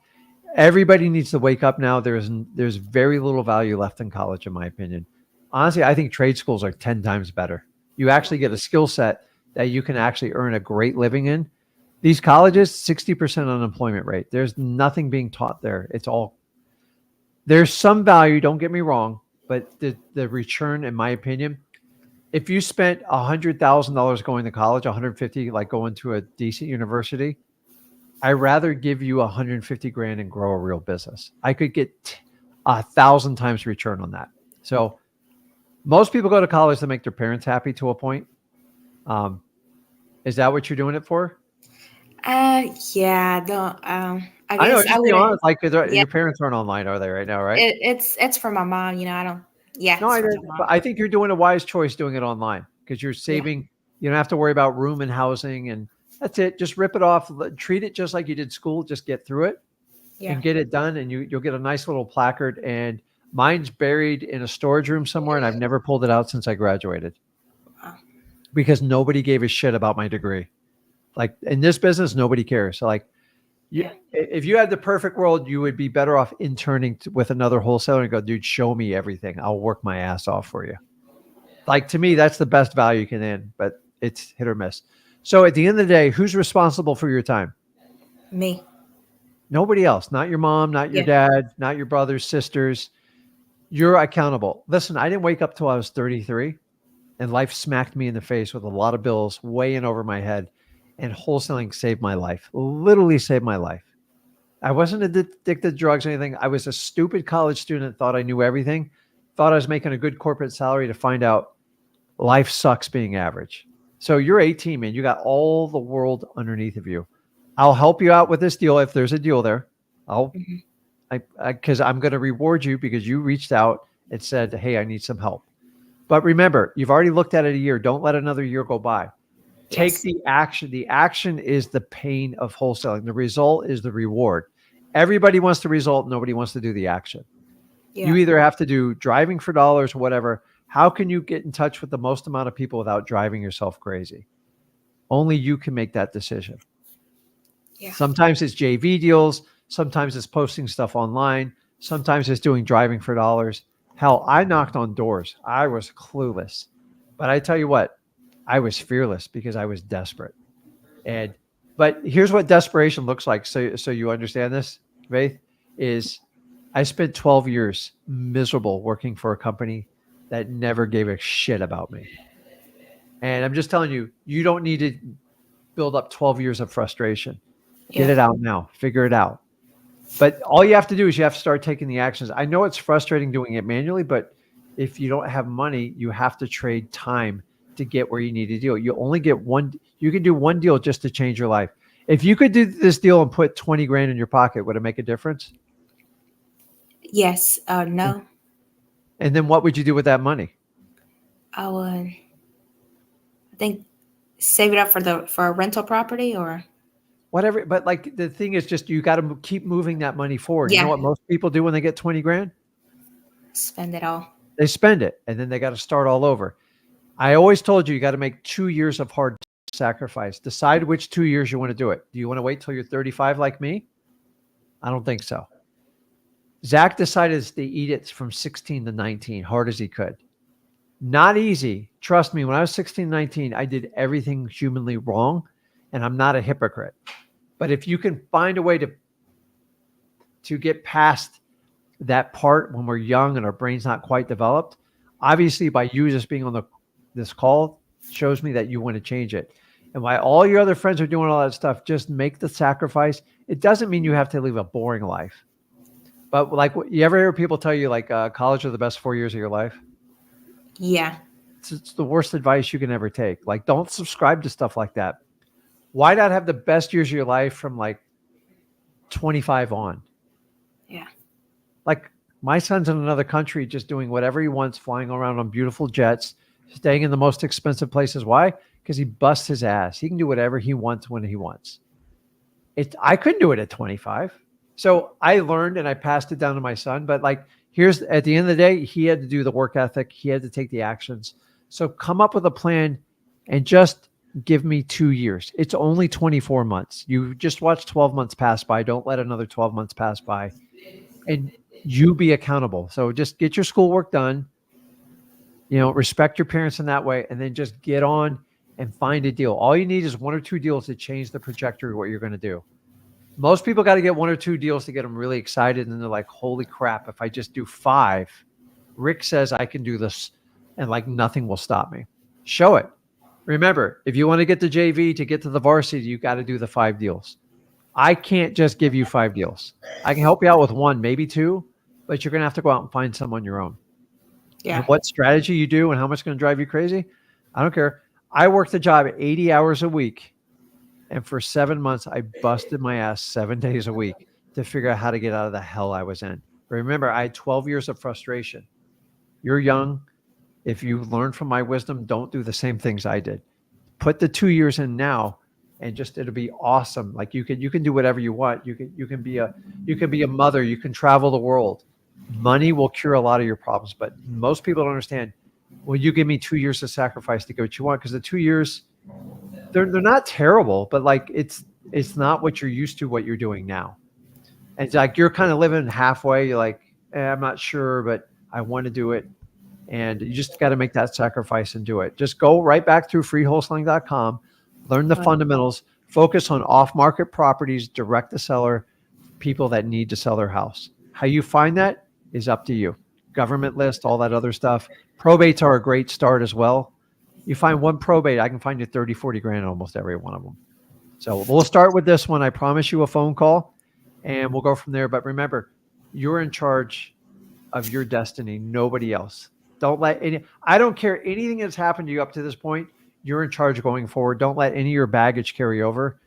everybody needs to wake up now. There's very little value left in college, in my opinion. Honestly, I think trade schools are 10 times better. You actually get a skill set that you can actually earn a great living in. These colleges, 60% unemployment rate. There's nothing being taught there. There's some value, don't get me wrong, but the return, in my opinion, if you spent $100,000 going to college, 150, like going to a decent university, I'd rather give you 150 grand and grow a real business. I could get 1,000 times return on that. So most people go to college to make their parents happy to a point. Is that what you're doing it for? Yeah. I I know, guess I just be would. honest. Like, Yeah. your parents aren't online, are they, right now? Right? It's for my mom. I don't. Yeah, No, it's I for don't. my But mom. I think you're doing a wise choice doing it online because you're Yeah. saving. You don't have to worry about room and housing, and that's it. Just rip it off. Treat it just like you did school. Just get through it Yeah. and get it done, and you'll get a nice little placard. And mine's buried in a storage room somewhere, and I've never pulled it out since I graduated Wow. because nobody gave a shit about my degree. Like, in this business, nobody cares. So like, Yeah. if you had the perfect world, you would be better off interning with another wholesaler and go, dude, show me everything. I'll work my ass off for you. Like, to me, that's the best value you can end, but it's hit or miss. So at the end of the day, who's responsible for your time? Me. Nobody else. Not your mom, not your Yeah. dad, not your brothers, sisters. You're accountable. Listen, I didn't wake up till I was 33, and life smacked me in the face with a lot of bills way in over my head. And wholesaling saved my life, literally saved my life. I wasn't addicted to drugs or anything. I was a stupid college student, thought I knew everything, thought I was making a good corporate salary, to find out life sucks being average. So you're 18, man. You got all the world underneath of you. I'll help you out with this deal if there's a deal there. Mhm. Because I'm going to reward you because you reached out and said, hey, I need some help. But remember, you've already looked at it a year. Don't let another year go by. Take Yes. the action. The action is the pain of wholesaling. The result is the reward. Everybody wants the result. Nobody wants to do the action. Yeah. You either have to do driving for dollars or whatever. How can you get in touch with the most amount of people without driving yourself crazy? Only you can make that decision. Yeah. Sometimes it's JV deals. Sometimes it's posting stuff online. Sometimes it's doing driving for dollars. Hell, I knocked on doors. I was clueless. But I tell you what, I was fearless because I was desperate. But here's what desperation looks like. So you understand this, Faith, is I spent 12 years miserable working for a company that never gave a shit about me. And I'm just telling you, you don't need to build up 12 years of frustration. Get Yeah. it out now. Figure it out. But all you have to do is you have to start taking the actions. I know it's frustrating doing it manually, but if you don't have money, you have to trade time to get where you need to deal. You only get one. You can do one deal just to change your life. If you could do this deal and put 20 grand in your pocket, would it make a difference? Yes. No. And then what would you do with that money? I would. I think save it up for a rental property or. Whatever. But like, the thing is just, you got to keep moving that money forward. You know Yeah. what most people do when they get 20 grand? Spend it all. They spend it and then they got to start all over. I always told you, you got to make 2 years of hard sacrifice. Decide which 2 years you want to do it. Do you want to wait till you're 35 like me? I don't think so. Zach decided to eat it from 16 to 19, hard as he could. Not easy. Trust me, when I was 16, 19, I did everything humanly wrong, and I'm not a hypocrite. But if you can find a way to get past that part when we're young and our brain's not quite developed, obviously by you just being on this call shows me that you want to change it. And while all your other friends are doing all that stuff, just make the sacrifice. It doesn't mean you have to live a boring life. But like, you ever hear people tell you like college are the best 4 years of your life? Yeah. It's the worst advice you can ever take. Like, don't subscribe to stuff like that. Why not have the best years of your life from like 25 on? Yeah. Like, my son's in another country just doing whatever he wants, flying around on beautiful jets, staying in the most expensive places. Why? Because he busts his ass. He can do whatever he wants when he wants. I couldn't do it at 25. So I learned and I passed it down to my son. But like, here's at the end of the day, he had to do the work ethic. He had to take the actions. So come up with a plan and just give me 2 years. It's only 24 months. You just watch 12 months pass by. Don't let another 12 months pass by. And you be accountable. So just get your schoolwork done, respect your parents in that way, and then just get on and find a deal. All you need is 1 or 2 deals to change the trajectory of what you're going to do. Most people got to get 1 or 2 deals to get them really excited. And they're like, holy crap, if I just do 5, Rick says I can do this and like nothing will stop me. Show it. Remember, if you want to get the JV to get to the varsity, you got to do the 5 deals. I can't just give you 5 deals. I can help you out with 1, maybe 2, but you're going to have to go out and find some on your own. Yeah. And what strategy you do and how much it's going to drive you crazy, I don't care. I worked the job 80 hours a week. And for 7 months, I busted my ass 7 days a week to figure out how to get out of the hell I was in. But remember, I had 12 years of frustration. You're young. If you learn from my wisdom, don't do the same things I did. Put the 2 years in now, and just it'll be awesome. Like you can do whatever you want. You can be a mother. You can travel the world. Money will cure a lot of your problems, but most people don't understand. Well, you give me 2 years of sacrifice to get what you want, because the 2 years, they're not terrible, but like it's not what you're used to, what you're doing now. And it's like you're kind of living halfway. You're like, I'm not sure, but I want to do it. And you just got to make that sacrifice and do it. Just go right back through freewholesaling.com, learn the fundamentals, focus on off-market properties, direct to seller, people that need to sell their house. How you find that is up to you. Government list, all that other stuff. Probates are a great start as well. You find 1 probate, I can find you 30, 40 grand on almost every one of them. So we'll start with this one. I promise you a phone call and we'll go from there. But remember, you're in charge of your destiny, nobody else. I don't care anything that's happened to you up to this point. You're in charge going forward. Don't let any of your baggage carry over.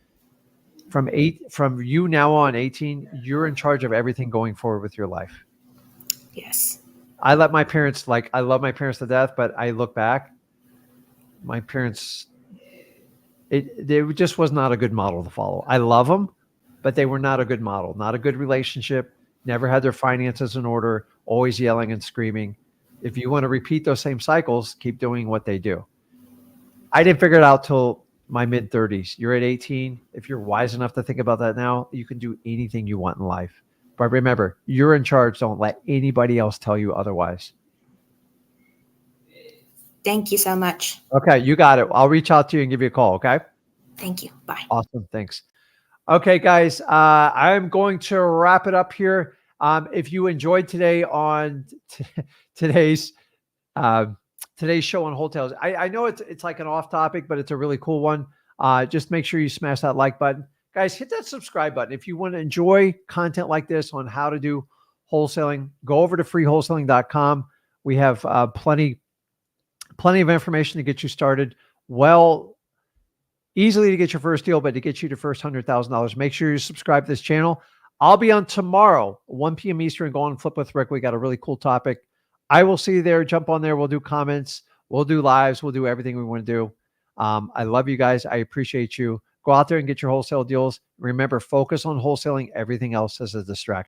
From you now on 18, you're in charge of everything going forward with your life. Yes. I love my parents to death, but I look back, my parents, they just was not a good model to follow. I love them, but they were not a good model, not a good relationship, never had their finances in order, always yelling and screaming. If you want to repeat those same cycles, keep doing what they do. I didn't figure it out till my mid 30s. You're at 18. If you're wise enough to think about that now, you can do anything you want in life. But remember, you're in charge. Don't let anybody else tell you otherwise. Thank you so much. Okay, you got it. I'll reach out to you and give you a call, okay? Thank you. Bye. Awesome, thanks. Okay, guys, I'm going to wrap it up here. If you enjoyed today on today's show on Wholetail, I know it's like an off topic, but it's a really cool one. Just make sure you smash that like button. Guys, hit that subscribe button. If you want to enjoy content like this on how to do wholesaling, go over to freewholesaling.com. We have plenty of information to get you started. Well, easily to get your first deal, but to get you to first $100,000. Make sure you subscribe to this channel. I'll be on tomorrow, 1 p.m. Eastern, Go on Flip with Rick. We got a really cool topic. I will see you there. Jump on there. We'll do comments. We'll do lives. We'll do everything we want to do. I love you guys. I appreciate you. Go out there and get your wholesale deals. Remember, focus on wholesaling. Everything else is a distraction.